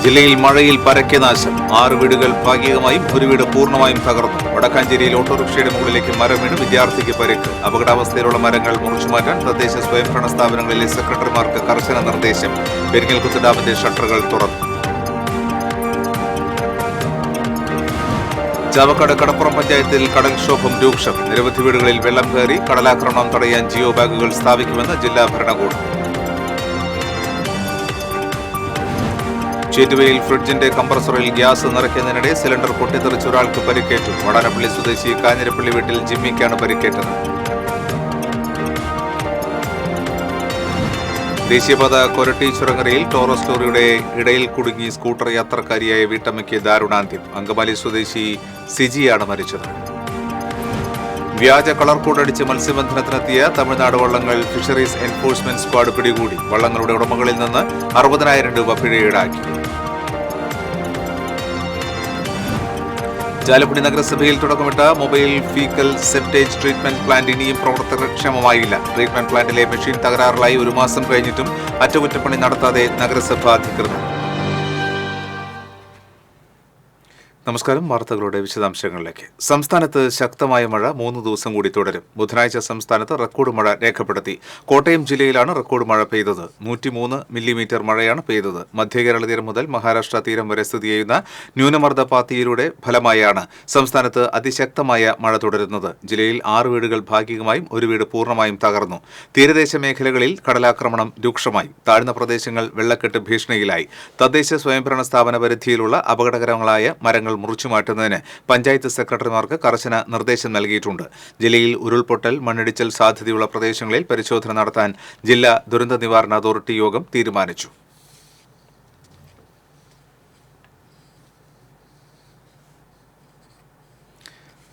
ജില്ലയിൽ മഴയിൽ പരക്കെ നാശം. 6 വീടുകൾ ഭാഗികമായും ഒരു വീട് പൂർണ്ണമായും തകർന്നു. വടക്കാഞ്ചേരിയിൽ ഓട്ടോറിക്ഷയുടെ മുകളിലേക്ക് മരം വീണ് വിദ്യാർത്ഥിക്ക് പരിക്ക്. അപകടാവസ്ഥയിലുള്ള മരങ്ങൾ മുറിച്ചുമാറ്റാൻ തദ്ദേശ സ്വയംഭരണ സ്ഥാപനങ്ങളിലെ സെക്രട്ടറിമാർക്ക് കർശന നിർദ്ദേശം. പെരിങ്ങൽകുത്ത് ഡാമിന്റെ ഷട്ടറുകൾ തുറന്നു. ചാവക്കാട് കടപ്പുറം പഞ്ചായത്തിൽ കടൽക്ഷോഭം രൂക്ഷം. നിരവധി വീടുകളിൽ വെള്ളം കയറി. കടലാക്രമണം തടയാൻ ജിയോ ബാഗുകൾ സ്ഥാപിക്കുമെന്ന് ജില്ലാ ഭരണകൂടം. ചേറ്റുവയിൽ ഫ്രിഡ്ജിന്റെ കംപ്രസറിൽ ഗ്യാസ് നിറയ്ക്കുന്നതിനിടെ സിലിണ്ടർ പൊട്ടിത്തെറിച്ച് ഒരാൾക്ക് പരിക്കേറ്റു. വടാനപ്പള്ളി സ്വദേശി കാഞ്ഞിരപ്പള്ളി വീട്ടിൽ ജിമ്മിക്കാണ് പരിക്കേറ്റത്. ദേശീയപാത കൊരട്ടി ചുരങ്ങരയിൽ ടോറസ് ലോറിയുടെ ഇടയിൽ കുടുങ്ങി സ്കൂട്ടർ യാത്രക്കാരിയായ വീട്ടമ്മയ്ക്ക് ദാരുണാന്ത്യം. അങ്കമാലി സ്വദേശി സിജിയാണ് മരിച്ചത്. വ്യാജ കളർ കോഡടിച്ച് മത്സ്യബന്ധനത്തിനെത്തിയ തമിഴ്നാട് വള്ളങ്ങൾ ഫിഷറീസ് എൻഫോഴ്സ്മെന്റ് സ്ക്വാഡ് പിടികൂടി. വള്ളങ്ങളുടെ ഉടമകളിൽ നിന്ന് 60,000 രൂപ പിഴ ഈടാക്കി. ചാലക്കുടി നഗരസഭയിൽ തുടക്കമിട്ട mobile fecal septage treatment plant ഇനിയും പ്രവർത്തനക്ഷമമായില്ല. ട്രീറ്റ്മെന്റ് പ്ലാന്റിലെ മെഷീൻ തകരാറിലായി 1 മാസം കഴിഞ്ഞിട്ടും അറ്റകുറ്റപ്പണി നടത്താതെ നഗരസഭാ അധികൃതർ. നമസ്കാരം. വാർത്തകളുടെ വിശദാംശങ്ങളിലേക്ക്. സംസ്ഥാനത്ത് ശക്തമായ മഴ 3 ദിവസം കൂടി തുടരും. ബുധനാഴ്ച സംസ്ഥാനത്ത് റെക്കോർഡ് മഴ രേഖപ്പെടുത്തി. കോട്ടയം ജില്ലയിലാണ് റെക്കോർഡ് മഴ പെയ്തത്. 103 മില്ലിമീറ്റർ മഴയാണ് പെയ്തത്. മധ്യകേരള തീരം മുതൽ മഹാരാഷ്ട്ര തീരം വരെ സ്ഥിതി ചെയ്യുന്ന ന്യൂനമർദ്ദ പാത്തിയുടെ ഫലമായാണ് സംസ്ഥാനത്ത് അതിശക്തമായ മഴ തുടരുന്നത്. ജില്ലയിൽ 6 വീടുകൾ ഭാഗികമായും ഒരു വീട് പൂർണ്ണമായും തകർന്നു. തീരദേശ മേഖലകളിൽ കടലാക്രമണം രൂക്ഷമായി. താഴ്ന്ന പ്രദേശങ്ങൾ വെള്ളക്കെട്ട് ഭീഷണിയിലായി. തദ്ദേശ സ്വയംഭരണ സ്ഥാപന പരിധിയിലുള്ള അപകടകരങ്ങളായ മരങ്ങൾ മുറിച്ചുമാറ്റുന്നതിന് പഞ്ചായത്ത് സെക്രട്ടറിമാർക്ക് കർശന നിർദ്ദേശം നൽകിയിട്ടുണ്ട്. ജില്ലയിൽ ഉരുൾപൊട്ടൽ, മണ്ണിടിച്ചൽ സാധ്യതയുള്ള പ്രദേശങ്ങളിൽ പരിശോധന നടത്താൻ ജില്ലാ ദുരന്ത നിവാരണ അതോറിറ്റി യോഗം തീരുമാനിച്ചു.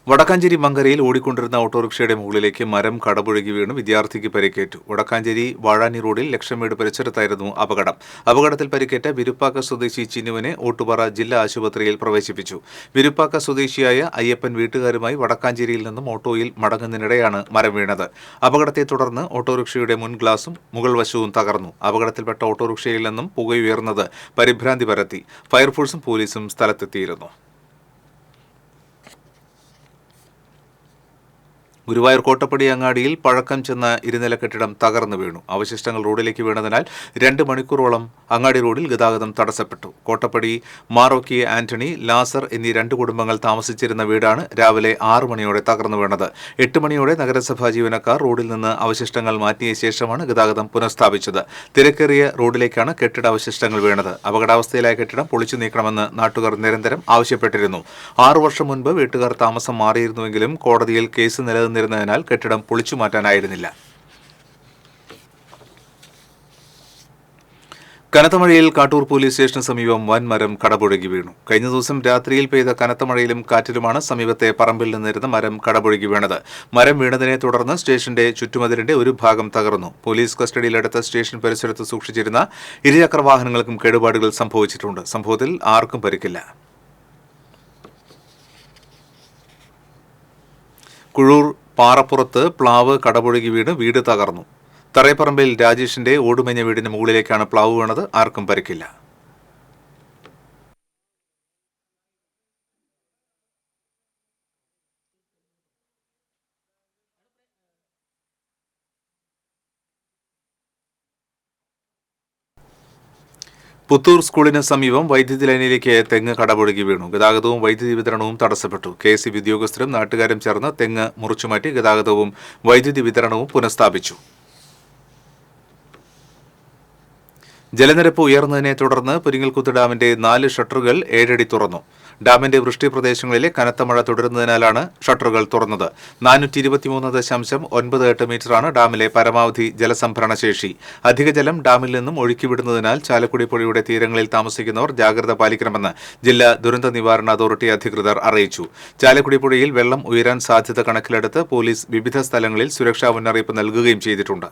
വടക്കാഞ്ചേരി മങ്കരയിൽ ഓടിക്കൊണ്ടിരുന്ന ഓട്ടോറിക്ഷയുടെ മുകളിലേക്ക് മരം കടപുഴകി വീണ് വിദ്യാർത്ഥിക്ക് പരിക്കേറ്റു. വടക്കാഞ്ചേരി വാഴാനി റോഡിൽ ലക്ഷംവീട് പരിസരത്തായിരുന്നു അപകടം. അപകടത്തിൽ പരിക്കേറ്റ വിരുപ്പാക്ക സ്വദേശി ചിന്നുവിനെ ഓട്ടുപാറ ജില്ലാ ആശുപത്രിയിൽ പ്രവേശിപ്പിച്ചു. വിരുപ്പാക്ക സ്വദേശിയായ അയ്യപ്പൻ വീട്ടുകാരുമായി വടക്കാഞ്ചേരിയിൽ നിന്നും ഓട്ടോയിൽ മടങ്ങുന്നതിനിടെയാണ് മരം വീണത്. അപകടത്തെ തുടർന്ന് ഓട്ടോറിക്ഷയുടെ മുൻ ഗ്ലാസും മുകൾ വശവും തകർന്നു. അപകടത്തിൽപ്പെട്ട ഓട്ടോറിക്ഷയിൽ നിന്നും പുകയുയർന്നത് പരിഭ്രാന്തി പരത്തി. ഫയർഫോഴ്സും പോലീസും സ്ഥലത്തെത്തിയിരുന്നു. ഗുരുവായൂർ കോട്ടപ്പടി അങ്ങാടിയിൽ പഴക്കം ചെന്ന ഇരുനില കെട്ടിടം തകർന്നു വീണു. അവശിഷ്ടങ്ങൾ റോഡിലേക്ക് വീണതിനാൽ 2 മണിക്കൂറോളം അങ്ങാടി റോഡിൽ ഗതാഗതം തടസ്സപ്പെട്ടു. കോട്ടപ്പടി മാറോക്കി ആന്റണി, ലാസർ എന്നീ 2 കുടുംബങ്ങൾ താമസിച്ചിരുന്ന വീടാണ് രാവിലെ 6 മണിയോടെ തകർന്നു വീണത്. 8 മണിയോടെ നഗരസഭാ ജീവനക്കാർ റോഡിൽ നിന്ന് അവശിഷ്ടങ്ങൾ മാറ്റിയ ശേഷമാണ് ഗതാഗതം പുനഃസ്ഥാപിച്ചത്. തിരക്കേറിയ റോഡിലേക്കാണ് കെട്ടിട അവശിഷ്ടങ്ങൾ വീണത്. അപകടാവസ്ഥയിലായ കെട്ടിടം പൊളിച്ചു നീക്കണമെന്ന് നാട്ടുകാർ നിരന്തരം ആവശ്യപ്പെട്ടിരുന്നു. 6 വർഷം മുൻപ് വീട്ടുകാർ താമസം മാറിയിരുന്നുവെങ്കിലും കോടതിയിൽ കേസ് നിലനിന്നിരുന്നതിനാൽ കെട്ടിടം പൊളിച്ചുമാറ്റാനായിരുന്നില്ല. കനത്ത മഴയിൽ കാട്ടൂർ പോലീസ് സ്റ്റേഷന് സമീപം വൻമരം കടപുഴകി വീണു. കഴിഞ്ഞ ദിവസം രാത്രിയിൽ പെയ്ത കനത്ത മഴയിലും കാറ്റിലുമാണ് സമീപത്തെ പറമ്പിൽ നിന്നിരുന്ന മരം കടപുഴകി വീണത്. മരം വീണതിനെ തുടർന്ന് സ്റ്റേഷന്റെ ചുറ്റുമതിലിന്റെ ഒരു ഭാഗം തകർന്നു. പോലീസ് കസ്റ്റഡിയിലെടുത്ത സ്റ്റേഷൻ പരിസരത്ത് സൂക്ഷിച്ചിരുന്ന ഇരുചക്രവാഹനങ്ങൾക്കും കേടുപാടുകൾ സംഭവിച്ചിട്ടുണ്ട്. സംഭവത്തിൽ ആർക്കും പരിക്കില്ല. കുഴൂർ പാറപ്പുറത്ത് പ്ലാവ് കടപുഴകി വീണ് വീട് തകർന്നു. തറയപ്പറമ്പിൽ രാജേഷിന്റെ ഓടുമഞ്ഞ വീടിന് മുകളിലേക്കാണ് പ്ലാവ് വീണത്. ആർക്കും പരിക്കില്ല. പുത്തൂർ സ്കൂളിന് സമീപം വൈദ്യുതി ലൈനിലേക്ക് തെങ്ങ് കടപുഴകി വീണു. ഗതാഗതവും വൈദ്യുതി വിതരണവും തടസ്സപ്പെട്ടു. KSE ഉദ്യോഗസ്ഥരും നാട്ടുകാരും ചേർന്ന് തെങ്ങ് മുറിച്ചുമാറ്റി ഗതാഗതവും വൈദ്യുതി വിതരണവും പുനഃസ്ഥാപിച്ചു. ജലനിരപ്പ് ഉയർന്നതിനെ തുടർന്ന് പെരിങ്ങൽകുത്ത് ഡാമിന്റെ 4 ഷട്ടറുകൾ 7 അടി തുറന്നു. ഡാമിന്റെ വൃഷ്ടി പ്രദേശങ്ങളിലെ കനത്ത മഴ തുടരുന്നതിനാലാണ് ഷട്ടറുകൾ തുറന്നത്. 423.98 മീറ്ററാണ് ഡാമിലെ പരമാവധി ജലസംഭരണ ശേഷി. അധിക ജലം ഡാമിൽ നിന്നും ഒഴുക്കിവിടുന്നതിനാൽ ചാലക്കുടി പുഴയുടെ തീരങ്ങളിൽ താമസിക്കുന്നവർ ജാഗ്രത പാലിക്കണമെന്ന് ജില്ലാ ദുരന്ത നിവാരണ അതോറിറ്റി അധികൃതർ അറിയിച്ചു. ചാലക്കുടി പുഴയിൽ വെള്ളം ഉയരാൻ സാധ്യത കണക്കിലെടുത്ത് പോലീസ് വിവിധ സ്ഥലങ്ങളിൽ സുരക്ഷാ മുന്നറിയിപ്പ് നൽകുകയും ചെയ്തിട്ടുണ്ട്.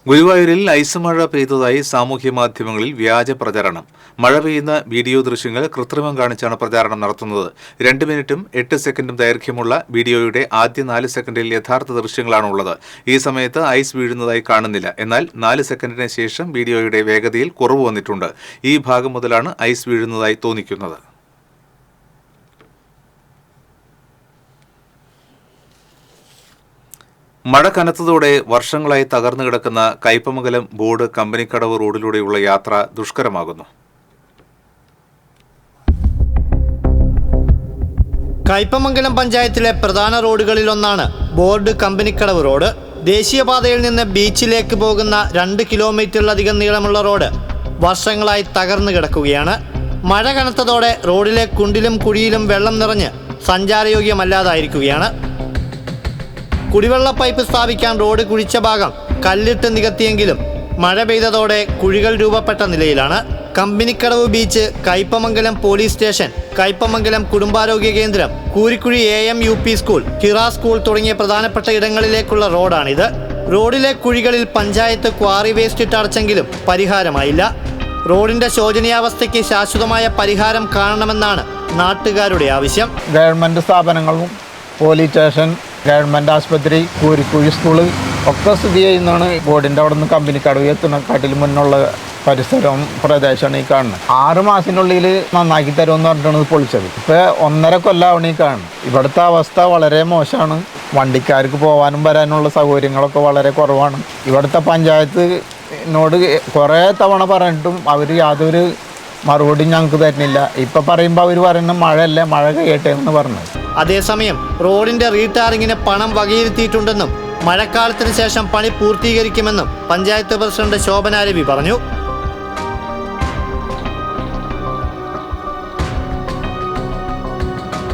ഗുരുവായൂരിൽ ഐസ് മഴ പെയ്തതായി സാമൂഹ്യ മാധ്യമങ്ങളിൽ വ്യാജ പ്രചരണം. മഴ പെയ്യുന്ന വീഡിയോ ദൃശ്യങ്ങൾ കൃത്രിമം കാണിച്ചാണ് പ്രചാരണം നടത്തുന്നത്. 2 മിനിറ്റും 8 സെക്കൻഡും ദൈർഘ്യമുള്ള വീഡിയോയുടെ ആദ്യ 4 സെക്കൻഡിൽ യഥാർത്ഥ ദൃശ്യങ്ങളാണുള്ളത്. ഈ സമയത്ത് ഐസ് വീഴുന്നതായി കാണുന്നില്ല. എന്നാൽ 4 സെക്കൻഡിന് ശേഷം വീഡിയോയുടെ വേഗതയിൽ കുറവ് വന്നിട്ടുണ്ട്. ഈ ഭാഗം മുതലാണ് ഐസ് വീഴുന്നതായി തോന്നിക്കുന്നത്. മഴ കനത്തതോടെ വർഷങ്ങളായി തകർന്നു കിടക്കുന്ന കയ്പമംഗലം ബോർഡ് കമ്പനിക്കടവ് റോഡിലൂടെയുള്ള യാത്ര ദുഷ്കരമാകുന്നു. കയ്പമംഗലം പഞ്ചായത്തിലെ പ്രധാന റോഡുകളിലൊന്നാണ് ബോർഡ് കമ്പനിക്കടവ് റോഡ്. ദേശീയപാതയിൽ നിന്ന് ബീച്ചിലേക്ക് പോകുന്ന 2 കിലോമീറ്ററിലധികം നീളമുള്ള റോഡ് വർഷങ്ങളായി തകർന്നു കിടക്കുകയാണ്. മഴ കനത്തതോടെ റോഡിലെ കുണ്ടിലും കുഴിയിലും വെള്ളം നിറഞ്ഞ് സഞ്ചാരയോഗ്യമല്ലാതായിരിക്കുകയാണ്. കുടിവെള്ള പൈപ്പ് സ്ഥാപിക്കാൻ റോഡ് കുഴിച്ച ഭാഗം കല്ലിട്ട് നികത്തിയെങ്കിലും മഴ പെയ്തതോടെ കുഴികൾ രൂപപ്പെട്ട നിലയിലാണ്. Kampanikkadavu beach, Kaipamangalam police station, Kaipamangalam കുടുംബാരോഗ്യ കേന്ദ്രം, Koorikkuzhi AM-UP school, Hira school തുടങ്ങിയ പ്രധാനപ്പെട്ട ഇടങ്ങളിലേക്കുള്ള റോഡാണിത്. റോഡിലെ കുഴികളിൽ പഞ്ചായത്ത് ക്വാറി വേസ്റ്റ് ഇട്ടടച്ചെങ്കിലും പരിഹാരമായില്ല. റോഡിന്റെ ശോചനീയാവസ്ഥയ്ക്ക് ശാശ്വതമായ പരിഹാരം കാണണമെന്നാണ് നാട്ടുകാരുടെ ആവശ്യം. ഗവൺമെൻറ് സ്ഥാപനങ്ങളും പോലീസ് സ്റ്റേഷൻ, ഗവൺമെൻറ് ആശുപത്രി, കൂരിക്കുഴി സ്കൂള് ഒക്കെ സ്ഥിതി ചെയ്യുന്നതാണ്. ബോർഡിൻ്റെ അവിടെ നിന്ന് കമ്പനിക്കടവ് എത്തുന്നതിനെക്കാട്ടിൽ മുന്നുള്ള പരിസരവും പ്രദേശമാണ് ഈ കാണുന്നത്. 6 മാസത്തിനുള്ളിൽ നന്നാക്കി തരുമെന്ന് പറഞ്ഞിട്ടാണ് പൊളിച്ചത്. ഇപ്പോൾ 1.5 കൊല്ലമാണ് ഈ കാണുന്നത്. ഇവിടുത്തെ അവസ്ഥ വളരെ മോശമാണ്. വണ്ടിക്കാർക്ക് പോകാനും വരാനുള്ള സൗകര്യങ്ങളൊക്കെ വളരെ കുറവാണ്. ഇവിടുത്തെ പഞ്ചായത്തിനോട് കുറേ തവണ പറഞ്ഞിട്ടും അവർ യാതൊരു മറുപടി ഞങ്ങൾക്ക് തരുന്നില്ല. ഇപ്പം പറയുമ്പോൾ അവർ പറയുന്നത് മഴയല്ല, മഴ കഴിയട്ടെ എന്ന് പറഞ്ഞത്. അതേസമയം റോഡിന്റെ റീടാറിങ്ങിന് പണം വകയിരുത്തിയിട്ടുണ്ടെന്നും മഴക്കാലത്തിന് ശേഷം പണി പൂർത്തീകരിക്കുമെന്നും പഞ്ചായത്ത് പ്രസിഡന്റ് ശോഭന രവി പറഞ്ഞു.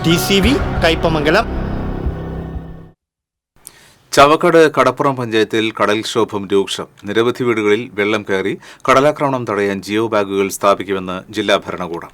TCV കയ്പമംഗലം. ചാവക്കാട് കടപ്പുറം പഞ്ചായത്തിൽ കടൽക്ഷോഭം രൂക്ഷം. നിരവധി വീടുകളിൽ വെള്ളം കയറി. കടലാക്രമണം തടയാൻ ജിയോ ബാഗുകൾ സ്ഥാപിക്കുമെന്ന് ജില്ലാ ഭരണകൂടം.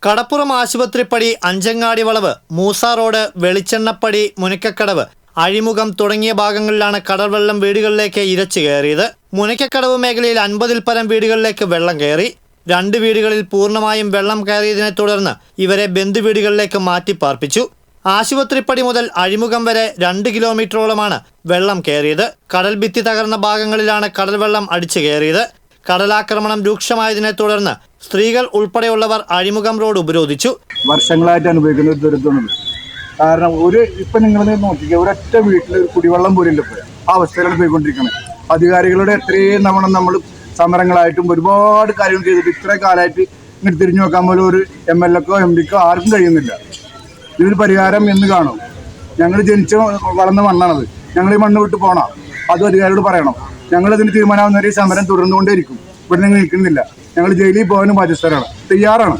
കടപ്പുറം ആശുപത്രിപ്പടി, അഞ്ചങ്ങാടി വളവ്, മൂസ റോഡ്, വെളിച്ചെണ്ണപ്പടി, മുനക്കക്കടവ്, അഴിമുഖം തുടങ്ങിയ ഭാഗങ്ങളിലാണ് കടൽവെള്ളം വീടുകളിലേക്ക് ഇരച്ചു കയറിയത്. മുനക്കക്കടവ് മേഖലയിൽ 50-ൽ പരം വീടുകളിലേക്ക് വെള്ളം കയറി. 2 വീടുകളിൽ പൂർണ്ണമായും വെള്ളം കയറിയതിനെ തുടർന്ന് ഇവരെ ബന്ധുവീടുകളിലേക്ക് മാറ്റിപ്പാർപ്പിച്ചു. ആശുപത്രിപ്പടി മുതൽ അഴിമുഖം വരെ 2 കിലോമീറ്ററോളമാണ് വെള്ളം കയറിയത്. കടൽ ഭിത്തി തകർന്ന ഭാഗങ്ങളിലാണ് കടൽവെള്ളം അടിച്ചു കയറിയത്. കടലാക്രമണം രൂക്ഷമായതിനെ തുടർന്ന് സ്ത്രീകൾ ഉൾപ്പെടെയുള്ളവർ അഴിമുഖം റോഡ് ഉപരോധിച്ചു. വർഷങ്ങളായിട്ട് അനുഭവിക്കുന്ന ഒരു ദുരിതമാണ്. കാരണം ഇപ്പൊ നിങ്ങൾ നോക്കിക്കുക, ഒരൊറ്റ വീട്ടിൽ കുടിവെള്ളം പോലും ഇല്ല. ആ അവസ്ഥയിലാണ് പോയിക്കൊണ്ടിരിക്കുന്നത്. അധികാരികളുടെ എത്രയും തവണ നമ്മൾ സമരങ്ങളായിട്ടും ഒരുപാട് കാര്യങ്ങൾ ചെയ്തിട്ട് ഇത്ര കാലമായിട്ട് ഇങ്ങനെ തിരിഞ്ഞു നോക്കാൻ പോലും ഒരു MLA-ക്കോ MP-ക്കോ ആർക്കും കഴിയുന്നില്ല. ഇതിന് പരിഹാരം എന്ന് കാണും. ഞങ്ങൾ ജനിച്ച വളർന്ന മണ്ണാണത്. ഞങ്ങൾ ഈ മണ്ണ് വിട്ട് പോകണം. അതും അധികാരികളോട് പറയണം. ഞങ്ങളിതിന് തീരുമാനമാവുന്നവരെ ഈ സമരം തുടർന്നുകൊണ്ടേയിരിക്കും. ഇവിടെ നിങ്ങൾ നിൽക്കുന്നില്ല. ഞങ്ങൾ ജയിലിൽ പോകാനും ബാധ്യസ്ഥരാണ്, തയ്യാറാണ്.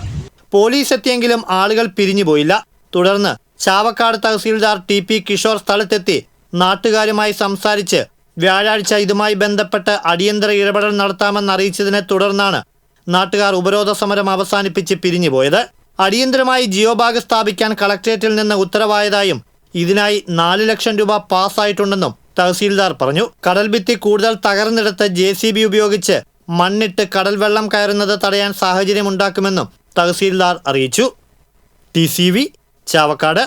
പോലീസ് എത്തിയെങ്കിലും ആളുകൾ പിരിഞ്ഞുപോയില്ല. തുടർന്ന് ചാവക്കാട് തഹസീൽദാർ TP കിഷോർ സ്ഥലത്തെത്തി നാട്ടുകാരുമായി സംസാരിച്ച് വ്യാഴാഴ്ച ഇതുമായി ബന്ധപ്പെട്ട് അടിയന്തര ഇടപെടൽ നടത്താമെന്ന് അറിയിച്ചതിനെ തുടർന്നാണ് നാട്ടുകാർ ഉപരോധ സമരം അവസാനിപ്പിച്ച് പിരിഞ്ഞുപോയത്. അടിയന്തരമായി ജിയോ ബാഗ് സ്ഥാപിക്കാൻ കളക്ടറേറ്റിൽ നിന്ന് ഉത്തരവായതായും ഇതിനായി 4 ലക്ഷം രൂപ പാസ്സായിട്ടുണ്ടെന്നും തഹസീൽദാർ പറഞ്ഞു. കടൽഭിത്തി കൂടുതൽ തകർന്നിടത്ത് JCB ഉപയോഗിച്ച് മണ്ണിട്ട് കടൽ വെള്ളം കയറുന്നത് തടയാൻ സാഹചര്യമുണ്ടാക്കുമെന്നും തഹസീൽദാർ അറിയിച്ചു. TCV ചാവക്കാട്.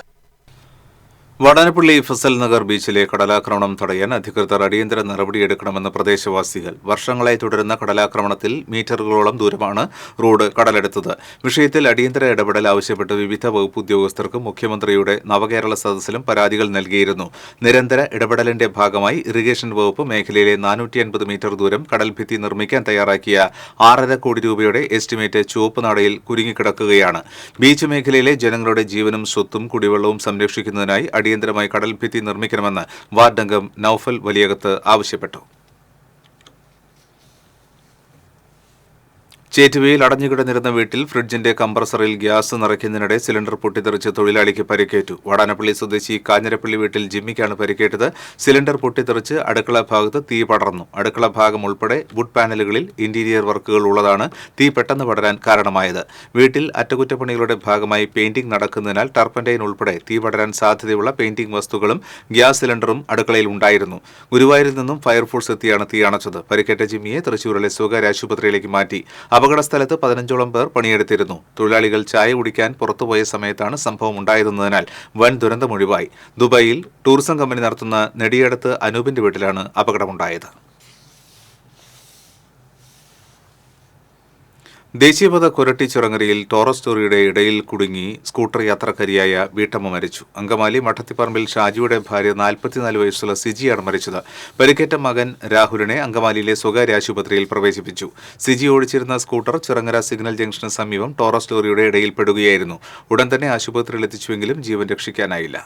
വടാനപ്പള്ളി ഫസൽ നഗർ ബീച്ചിലെ കടലാക്രമണം തടയാൻ അധികൃതർ അടിയന്തര നടപടിയെടുക്കണമെന്ന് പ്രദേശവാസികൾ. വർഷങ്ങളായി തുടരുന്ന കടലാക്രമണത്തിൽ മീറ്ററുകളോളം ദൂരമാണ് റോഡ് കടലെടുത്തത്. വിഷയത്തിൽ അടിയന്തര ഇടപെടൽ ആവശ്യപ്പെട്ട് വിവിധ വകുപ്പ് ഉദ്യോഗസ്ഥർക്കും മുഖ്യമന്ത്രിയുടെ നവകേരള സദസ്സിലും പരാതികൾ നൽകിയിരുന്നു. നിരന്തര ഇടപെടലിന്റെ ഭാഗമായി ഇറിഗേഷൻ വകുപ്പ് മേഖലയിലെ 450 മീറ്റർ ദൂരം കടൽഭിത്തി നിർമ്മിക്കാൻ തയ്യാറാക്കിയ 6.5 കോടി രൂപയുടെ എസ്റ്റിമേറ്റ് ചുവപ്പുനാടയിൽ കുരുങ്ങിക്കിടക്കുകയാണ്. ബീച്ച് മേഖലയിലെ ജനങ്ങളുടെ ജീവനും സ്വത്തും കുടിവെള്ളവും സംരക്ഷിക്കുന്നതിനായി അടിയന്തരമായി കടൽഭിത്തി നിർമ്മിക്കണമെന്ന് വാർഡംഗം നൌഫൽ വലിയകത്ത് ആവശ്യപ്പെട്ടു. ചേറ്റുവയിൽ അടഞ്ഞുകിടന്നിരുന്ന വീട്ടിൽ ഫ്രിഡ്ജിന്റെ കംപ്രസറിൽ ഗ്യാസ് നിറയ്ക്കുന്നതിനിടെ സിലിണ്ടർ പൊട്ടിത്തെറിച്ച് തൊഴിലാളിക്ക് പരിക്കേറ്റു. വാടാനപ്പള്ളി സ്വദേശി കാഞ്ഞിരപ്പള്ളി വീട്ടിൽ ജിമ്മിക്കാണ് പരിക്കേറ്റത്. സിലിണ്ടർ പൊട്ടിത്തെറിച്ച് അടുക്കള ഭാഗത്ത് തീ പടർന്നു. അടുക്കള ഭാഗം ഉൾപ്പെടെ വുഡ് പാനലുകളിൽ ഇന്റീരിയർ വർക്കുകൾ ഉള്ളതാണ് തീ പെട്ടെന്ന് പടരാൻ കാരണമായത്. വീട്ടിൽ അറ്റകുറ്റപ്പണികളുടെ ഭാഗമായി പെയിന്റിംഗ് നടക്കുന്നതിനാൽ ടർപ്പന്റൈൻ ഉൾപ്പെടെ തീ പടരാൻ സാധ്യതയുള്ള പെയിന്റിംഗ് വസ്തുക്കളും ഗ്യാസ് സിലിണ്ടറും അടുക്കളയിൽ ഉണ്ടായിരുന്നു. ഗുരുവായൂരിൽ നിന്നും ഫയർഫോഴ്സ് എത്തിയാണ് തീ അണച്ചത്. പരിക്കേറ്റ ജിമ്മിയെ തൃശൂരിലെ സ്വകാര്യ ആശുപത്രിയിലേക്ക് മാറ്റി. അപകടസ്ഥലത്ത് 15ഓളം പേർ പണിയെടുത്തിരുന്നു. തൊഴിലാളികൾ ചായ കുടിക്കാൻ പുറത്തുപോയ സമയത്താണ് സംഭവം ഉണ്ടായതെന്നതിനാൽ വൻ ദുരന്തമൊഴിവായി. ദുബായിൽ ടൂറിസം കമ്പനി നടത്തുന്ന നെടിയടത്ത് അനൂപിന്റെ വീട്ടിലാണ് അപകടമുണ്ടായത്. ദേശീയപാത കൊരട്ടി ചിറങ്ങരയിൽ ടോറസ് ലോറിയുടെ ഇടയിൽ കുടുങ്ങി സ്കൂട്ടർ യാത്രക്കാരിയായ വീട്ടമ്മ മരിച്ചു. അങ്കമാലി മഠത്തിപ്പറമ്പിൽ ഷാജിയുടെ ഭാര്യ 44 വയസ്സുള്ള സിജിയാണ് മരിച്ചത്. പരിക്കേറ്റ മകൻ രാഹുലിനെ അങ്കമാലിയിലെ സ്വകാര്യ ആശുപത്രിയിൽ പ്രവേശിപ്പിച്ചു. സിജി ഓടിച്ചിരുന്ന സ്കൂട്ടർ ചിറങ്ങര സിഗ്നൽ ജംഗ്ഷന് സമീപം ടോറസ് ലോറിയുടെ ഇടയിൽപ്പെടുകയായിരുന്നു. ഉടൻ തന്നെ ആശുപത്രിയിൽ എത്തിച്ചുവെങ്കിലും ജീവൻ രക്ഷിക്കാനായില്ല.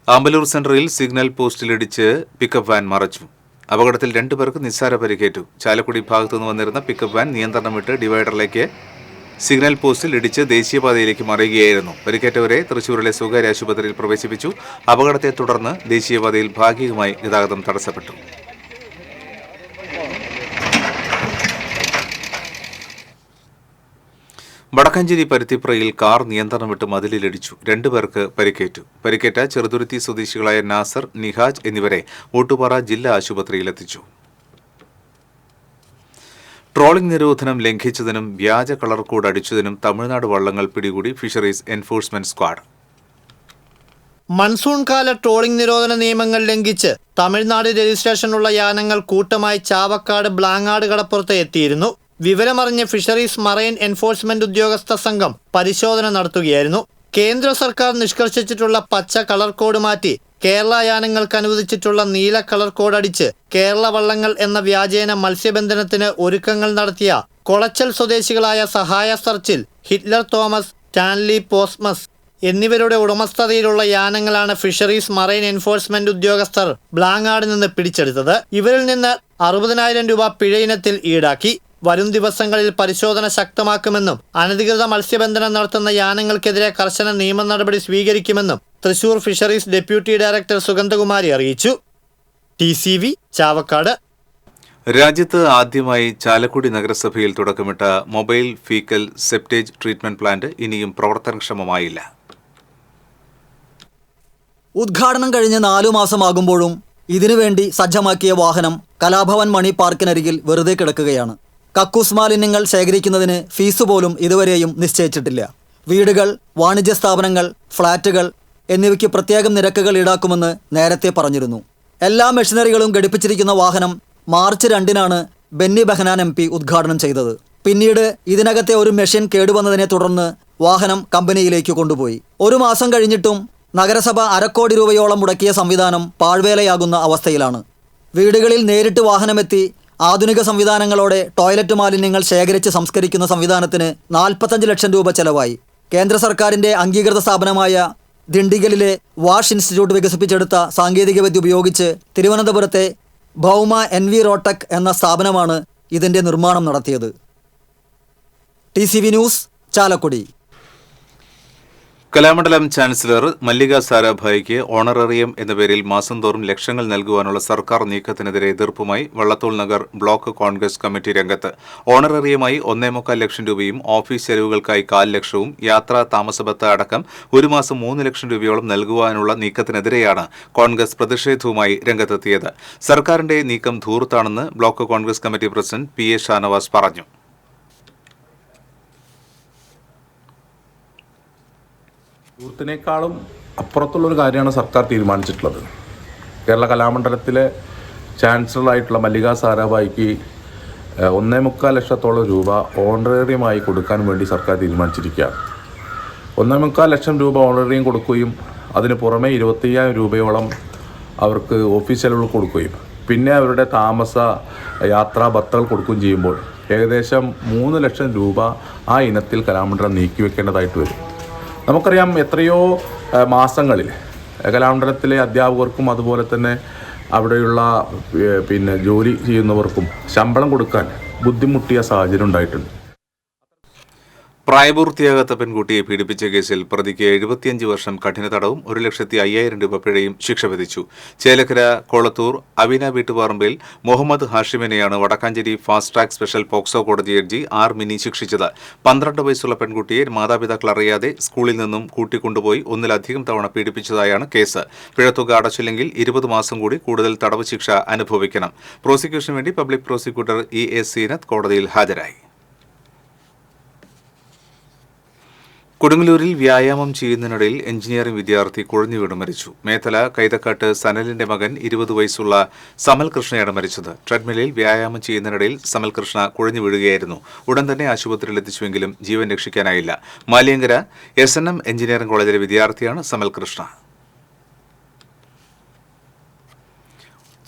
ആമ്പലൂർ സെൻട്രലിൽ സിഗ്നൽ പോസ്റ്റിലിടിച്ച് പിക്കപ്പ് വാൻ മറിച്ചു. അപകടത്തിൽ 2 പേർക്ക് നിസ്സാര പരിക്കേറ്റു. ചാലക്കുടി ഭാഗത്തുനിന്ന് വന്നിരുന്ന പിക്കപ്പ് വാൻ നിയന്ത്രണം വിട്ട് ഡിവൈഡറിലേക്ക് സിഗ്നൽ പോസ്റ്റിൽ ഇടിച്ച് ദേശീയപാതയിലേക്ക് മറിയുകയായിരുന്നു. പരിക്കേറ്റവരെ തൃശൂരിലെ സ്വകാര്യ ആശുപത്രിയിൽ പ്രവേശിപ്പിച്ചു. അപകടത്തെ തുടർന്ന് ദേശീയപാതയിൽ ഭാഗികമായി ഗതാഗതം തടസ്സപ്പെട്ടു. വടക്കഞ്ചേരി പരുത്തിപ്രയിൽ കാർ നിയന്ത്രണം വിട്ട് മതിലിലിടിച്ചു. 2 പേർക്ക് പരിക്കേറ്റു. പരിക്കേറ്റ ചെറുതുരുത്തി സ്വദേശികളായ നാസർ, നിഹാജ് എന്നിവരെ ഓട്ടുപാറ ജില്ലാ ആശുപത്രിയിലെത്തിച്ചു. ട്രോളിംഗ് നിരോധനം ലംഘിച്ചതിനും വ്യാജ കളർ കോഡ് അടിച്ചതിനും തമിഴ്നാട് വള്ളങ്ങൾ പിടികൂടി ഫിഷറീസ് എൻഫോഴ്സ്മെന്റ് സ്ക്വാഡ്. മൺസൂൺ കാല ട്രോളിംഗ് നിരോധന നിയമങ്ങൾ ലംഘിച്ച് തമിഴ്നാട് രജിസ്ട്രേഷനുള്ള യാനങ്ങൾ കൂട്ടമായി ചാവക്കാട് ബ്ലാങ്ങാട് കടപ്പുറത്ത് എത്തിയിരുന്നു. വിവരമറിഞ്ഞ ഫിഷറീസ് മറൈൻ എൻഫോഴ്സ്മെന്റ് ഉദ്യോഗസ്ഥ സംഘം പരിശോധന നടത്തുകയായിരുന്നു. കേന്ദ്ര സർക്കാർ നിഷ്കർഷിച്ചിട്ടുള്ള പച്ച കളർ കോഡ് മാറ്റി കേരള യാനങ്ങൾക്ക് അനുവദിച്ചിട്ടുള്ള നീല കളർ കോഡ് അടിച്ച് കേരള വള്ളങ്ങൾ എന്ന വ്യാജേന മത്സ്യബന്ധനത്തിന് ഒരുക്കങ്ങൾ നടത്തിയ കൊളച്ചൽ സ്വദേശികളായ സഹായ സർച്ചിൽ, ഹിറ്റ്ലർ തോമസ്, സ്റ്റാൻലി പോസ്മസ് എന്നിവരുടെ ഉടമസ്ഥതയിലുള്ള യാനങ്ങളാണ് ഫിഷറീസ് മറൈൻ എൻഫോഴ്സ്മെന്റ് ഉദ്യോഗസ്ഥർ ബ്ലാങ്ങാട് നിന്ന് പിടിച്ചെടുത്തത്. ഇവരിൽ നിന്ന് 60,000 രൂപ പിഴ ഇനത്തിൽ ഈടാക്കി. വരും ദിവസങ്ങളിൽ പരിശോധന ശക്തമാക്കുമെന്നും അനധികൃത മത്സ്യബന്ധനം നടത്തുന്ന യാനങ്ങൾക്കെതിരെ കർശന നിയമ നടപടി സ്വീകരിക്കുമെന്നും Thrissur fisheries deputy director Sugandhakumari അറിയിച്ചു. TCV ചാവക്കാട്. രാജ്യത്ത് ആദ്യമായി ചാലക്കുടി നഗരസഭയിൽ തുടക്കമിട്ട mobile fecal septage treatment plant ഇനിയും പ്രവർത്തനക്ഷമമായില്ല. ഉദ്ഘാടനം കഴിഞ്ഞ് 4 മാസമാകുമ്പോഴും ഇതിനുവേണ്ടി സജ്ജമാക്കിയ വാഹനം കലാഭവൻ മണി പാർക്കിനരികിൽ വെറുതെ കിടക്കുകയാണ്. കക്കൂസ് മാലിന്യങ്ങൾ ശേഖരിക്കുന്നതിന് ഫീസ് പോലും ഇതുവരെയും നിശ്ചയിച്ചിട്ടില്ല. വീടുകൾ, വാണിജ്യ സ്ഥാപനങ്ങൾ, ഫ്ളാറ്റുകൾ എന്നിവയ്ക്ക് പ്രത്യേകം നിരക്കുകൾ ഈടാക്കുമെന്ന് നേരത്തെ പറഞ്ഞിരുന്നു. എല്ലാ മെഷീനറികളും ഘടിപ്പിച്ചിരിക്കുന്ന വാഹനം മാർച്ച് 2-നാണ് ബെന്നി ബെഹനാൻ MP ഉദ്ഘാടനം ചെയ്തത്. പിന്നീട് ഇതിനകത്തെ ഒരു മെഷീൻ കേടുവന്നതിനെ തുടർന്ന് വാഹനം കമ്പനിയിലേക്ക് കൊണ്ടുപോയി. 1 മാസം കഴിഞ്ഞിട്ടും നഗരസഭ 1/2 കോടി രൂപയോളം മുടക്കിയ സംവിധാനം പാഴ്വേലയാകുന്ന അവസ്ഥയിലാണ്. വീടുകളിൽ നേരിട്ട് വാഹനമെത്തി ആധുനിക സംവിധാനങ്ങളോടെ ടോയ്ലറ്റ് മാലിന്യങ്ങൾ ശേഖരിച്ച് സംസ്കരിക്കുന്ന സംവിധാനത്തിന് 45 ലക്ഷം രൂപ ചെലവായി. കേന്ദ്ര സർക്കാരിൻ്റെ അംഗീകൃത സ്ഥാപനമായ ദിണ്ടിഗലിലെ വാഷ് ഇൻസ്റ്റിറ്റ്യൂട്ട് വികസിപ്പിച്ചെടുത്ത സാങ്കേതികവിദ്യ ഉപയോഗിച്ച് തിരുവനന്തപുരത്തെ ഭൗമ എൻവിറോടെക് എന്ന സ്ഥാപനമാണ് ഇതിൻ്റെ നിർമ്മാണം നടത്തിയത്. TCV news, Chalakudy. Kalamandalam chancellor Mallika സാരാഭായിക്ക് ഓണറേറിയം എന്ന പേരിൽ മാസം തോറും ലക്ഷങ്ങൾ നൽകുവാനുള്ള സർക്കാർ നീക്കത്തിനെതിരെ എതിർപ്പുമായി Vallathol Nagar block Congress committee രംഗത്ത്. ഓണറേറിയമായി 1.25 ലക്ഷം രൂപയും ഓഫീസ് ചെലവുകൾക്കായി 1/4 ലക്ഷവും യാത്രാ താമസഭത്ത അടക്കം 1 മാസം 3 ലക്ഷം രൂപയോളം നൽകുവാനുള്ള നീക്കത്തിനെതിരെയാണ് കോൺഗ്രസ് പ്രതിഷേധവുമായി രംഗത്തെത്തിയത്. സർക്കാരിന്റെ നീക്കം ധൂർത്താണെന്ന് block Congress committee president PA Shanavas പറഞ്ഞു. ൂത്തിനേക്കാളും അപ്പുറത്തുള്ളൊരു കാര്യമാണ് സർക്കാർ തീരുമാനിച്ചിട്ടുള്ളത്. കേരള കലാമണ്ഡലത്തിലെ ചാൻസലറായിട്ടുള്ള മല്ലിക സാരാഭായിക്ക് 1.25 ലക്ഷത്തോളം രൂപ ഓണറേറിയമായി കൊടുക്കാൻ വേണ്ടി സർക്കാർ തീരുമാനിച്ചിരിക്കുകയാണ്. 1.25 ലക്ഷം രൂപ ഓണറേറിയം കൊടുക്കുകയും അതിന് പുറമെ 25,000 രൂപയോളം അവർക്ക് ഓഫീസ് ചെലവുകൾ കൊടുക്കുകയും പിന്നെ അവരുടെ താമസ യാത്രാ ഭത്തകൾ കൊടുക്കുകയും ചെയ്യുമ്പോൾ ഏകദേശം 3 ലക്ഷം രൂപ ആ ഇനത്തിൽ കലാമണ്ഡലം നീക്കിവെക്കേണ്ടതായിട്ട് വരും. നമുക്കറിയാം, എത്രയോ മാസങ്ങളിൽ കലാമണ്ഡലത്തിലെ അധ്യാപകർക്കും അതുപോലെ തന്നെ അവിടെയുള്ള ജോലി ചെയ്യുന്നവർക്കും ശമ്പളം കൊടുക്കാൻ ബുദ്ധിമുട്ടിയ സാഹചര്യം ഉണ്ടായിട്ടുണ്ട്. പ്രായപൂർത്തിയാകാത്ത പെൺകുട്ടിയെ പീഡിപ്പിച്ച കേസിൽ പ്രതിക്ക് 75 വർഷം കഠിന തടവും 1,50,000 രൂപ പിഴയും ശിക്ഷ വിധിച്ചു. ചേലക്കര കോളത്തൂർ അവിന വീട്ടുപറമ്പിൽ മുഹമ്മദ് ഹാഷിമിനെയാണ് Wadakkanchery fast track special POCSO കോടതി ജഡ്ജി ആർ മിനി ശിക്ഷിച്ചത്. 12 വയസ്സുള്ള പെൺകുട്ടിയെ മാതാപിതാക്കൾ അറിയാതെ സ്കൂളിൽ നിന്നും കൂട്ടിക്കൊണ്ടുപോയി ഒന്നിലധികം തവണ പീഡിപ്പിച്ചതായാണ് കേസ്. പിഴത്തുക അടച്ചില്ലെങ്കിൽ 20 മാസം കൂടി കൂടുതൽ തടവ് ശിക്ഷ അനുഭവിക്കണം. പ്രോസിക്യൂഷന് വേണ്ടി പബ്ലിക് പ്രോസിക്യൂട്ടർ ES സീനത്ത് കോടതിയിൽ ഹാജരായി. കൊടുങ്ങല്ലൂരിൽ വ്യായാമം ചെയ്യുന്നതിനിടയിൽ എഞ്ചിനീയറിംഗ് വിദ്യാർത്ഥി കുഴഞ്ഞു വീണ് മരിച്ചു. മേത്തല കൈതക്കാട്ട് സനലിന്റെ മകൻ 20 വയസ്സുള്ള സമൽ കൃഷ്ണയാണ് മരിച്ചത്. ട്രെഡ്മില്ലിൽ വ്യായാമം ചെയ്യുന്നതിനിടയിൽ സമൽ കൃഷ്ണ കുഴഞ്ഞു വീഴുകയായിരുന്നു. ഉടൻ തന്നെ ആശുപത്രിയിൽ എത്തിച്ചുവെങ്കിലും ജീവൻ രക്ഷിക്കാനായില്ല. മാലിയങ്കര SNM എഞ്ചിനീയറിംഗ് കോളേജിലെ വിദ്യാർത്ഥിയാണ് സമൽ കൃഷ്ണ.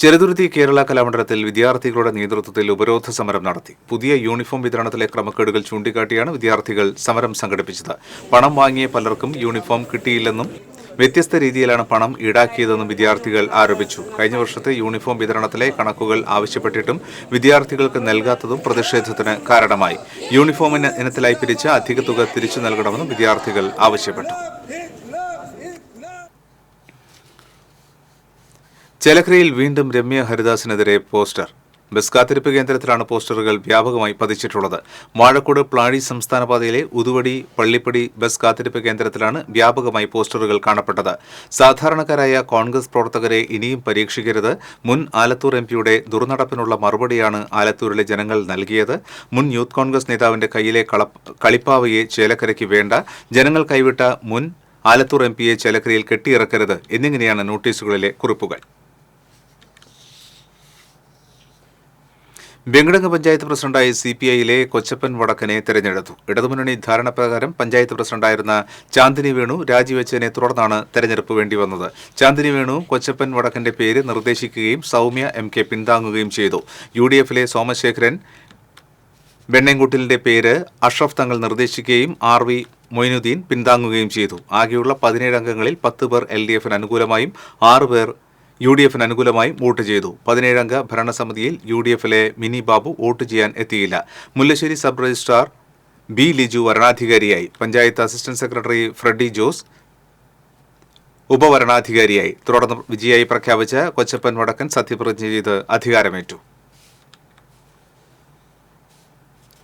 ചെറുതുരുത്തി കേരള കലാമണ്ഡലത്തിൽ വിദ്യാർത്ഥികളുടെ നേതൃത്വത്തിൽ ഉപരോധ സമരം നടത്തി. പുതിയ യൂണിഫോം വിതരണത്തിലെ ക്രമക്കേടുകൾ ചൂണ്ടിക്കാട്ടിയാണ് വിദ്യാർത്ഥികൾ സമരം സംഘടിപ്പിച്ചത്. പണം വാങ്ങിയ പലർക്കും യൂണിഫോം കിട്ടിയില്ലെന്നും വ്യത്യസ്ത രീതിയിലാണ് പണം ഈടാക്കിയതെന്നും വിദ്യാർത്ഥികൾ ആരോപിച്ചു. കഴിഞ്ഞ വർഷത്തെ യൂണിഫോം വിതരണത്തിലെ കണക്കുകൾ ആവശ്യപ്പെട്ടിട്ടും വിദ്യാർത്ഥികൾക്ക് നൽകാത്തതും പ്രതിഷേധത്തിന് കാരണമായി. യൂണിഫോം ഇനത്തിലായി പിരിച്ച അധിക തുക തിരിച്ചു നൽകണമെന്നും വിദ്യാർത്ഥികൾ ആവശ്യപ്പെട്ടു. ചേലക്കരയിൽ വീണ്ടും രമ്യ ഹരിദാസിനെതിരെ പോസ്റ്റർ. ബസ് കാത്തിരിപ്പ് കേന്ദ്രത്തിലാണ് പോസ്റ്ററുകൾ വ്യാപകമായി പതിച്ചിട്ടുള്ളത്. വാഴക്കോട് പ്ലാഴി സംസ്ഥാന പാതയിലെ ഉതുവടി പള്ളിപ്പടി ബസ് കാത്തിരിപ്പ് കേന്ദ്രത്തിലാണ് വ്യാപകമായി പോസ്റ്ററുകൾ കാണപ്പെട്ടത്. സാധാരണക്കാരായ കോൺഗ്രസ് പ്രവർത്തകരെ ഇനിയും പരീക്ഷിക്കരുത്. മുൻ ആലത്തൂർ MP ദുർനടപ്പിനുള്ള മറുപടിയാണ് ആലത്തൂരിലെ ജനങ്ങൾ നൽകിയത്. മുൻ യൂത്ത് കോൺഗ്രസ് നേതാവിന്റെ കയ്യിലെ കളിപ്പാവയെ ചേലക്കരയ്ക്ക് വേണ്ട. ജനങ്ങൾ കൈവിട്ട മുൻ ആലത്തൂർ MP ചേലക്കരയിൽ കെട്ടിയിറക്കരുത് എന്നിങ്ങനെയാണ് നോട്ടീസുകളിലെ കുറിപ്പുകൾ. വെങ്കിടങ്ങ് പഞ്ചായത്ത് പ്രസിഡന്റായി CPIയിലെ കൊച്ചപ്പൻ വടക്കനെ തെരഞ്ഞെടുത്തു. ഇടതുമുന്നണി ധാരണപ്രകാരം പഞ്ചായത്ത് പ്രസിഡന്റായിരുന്ന ചാന്ദിനി വേണു രാജിവെച്ചതിനെ തുടർന്നാണ് തെരഞ്ഞെടുപ്പ് വേണ്ടിവന്നത്. ചാന്ദിനി വേണു കൊച്ചപ്പൻ വടക്കന്റെ പേര് നിർദ്ദേശിക്കുകയും സൗമ്യ MK പിന്താങ്ങുകയും ചെയ്തു. UDFിലെ സോമശേഖരൻ വെണ്ണേങ്കുട്ടിലിന്റെ പേര് അഷ്റഫ് തങ്ങൾ നിർദ്ദേശിക്കുകയും RV മൊയ്നുദ്ദീൻ പിന്താങ്ങുകയും ചെയ്തു. ആകെയുള്ള 17 അംഗങ്ങളിൽ 10 പേർ LDFിന് അനുകൂലമായും 6 പേർ UDFിന് അനുകൂലമായും വോട്ട് ചെയ്തു. 17-അംഗ ഭരണസമിതിയിൽ UDFിലെ മിനി ബാബു വോട്ട് ചെയ്യാൻ എത്തിയില്ല. Mullassery sub registrar B Liju വരണാധികാരിയായി. Panchayat assistant secretary Freddy Jose ഉപവരണാധികാരിയായി. തുടർന്ന് വിജയായി പ്രഖ്യാപിച്ച കൊച്ചപ്പൻ വടക്കൻ സത്യപ്രതിജ്ഞ ചെയ്ത് അധികാരമേറ്റു.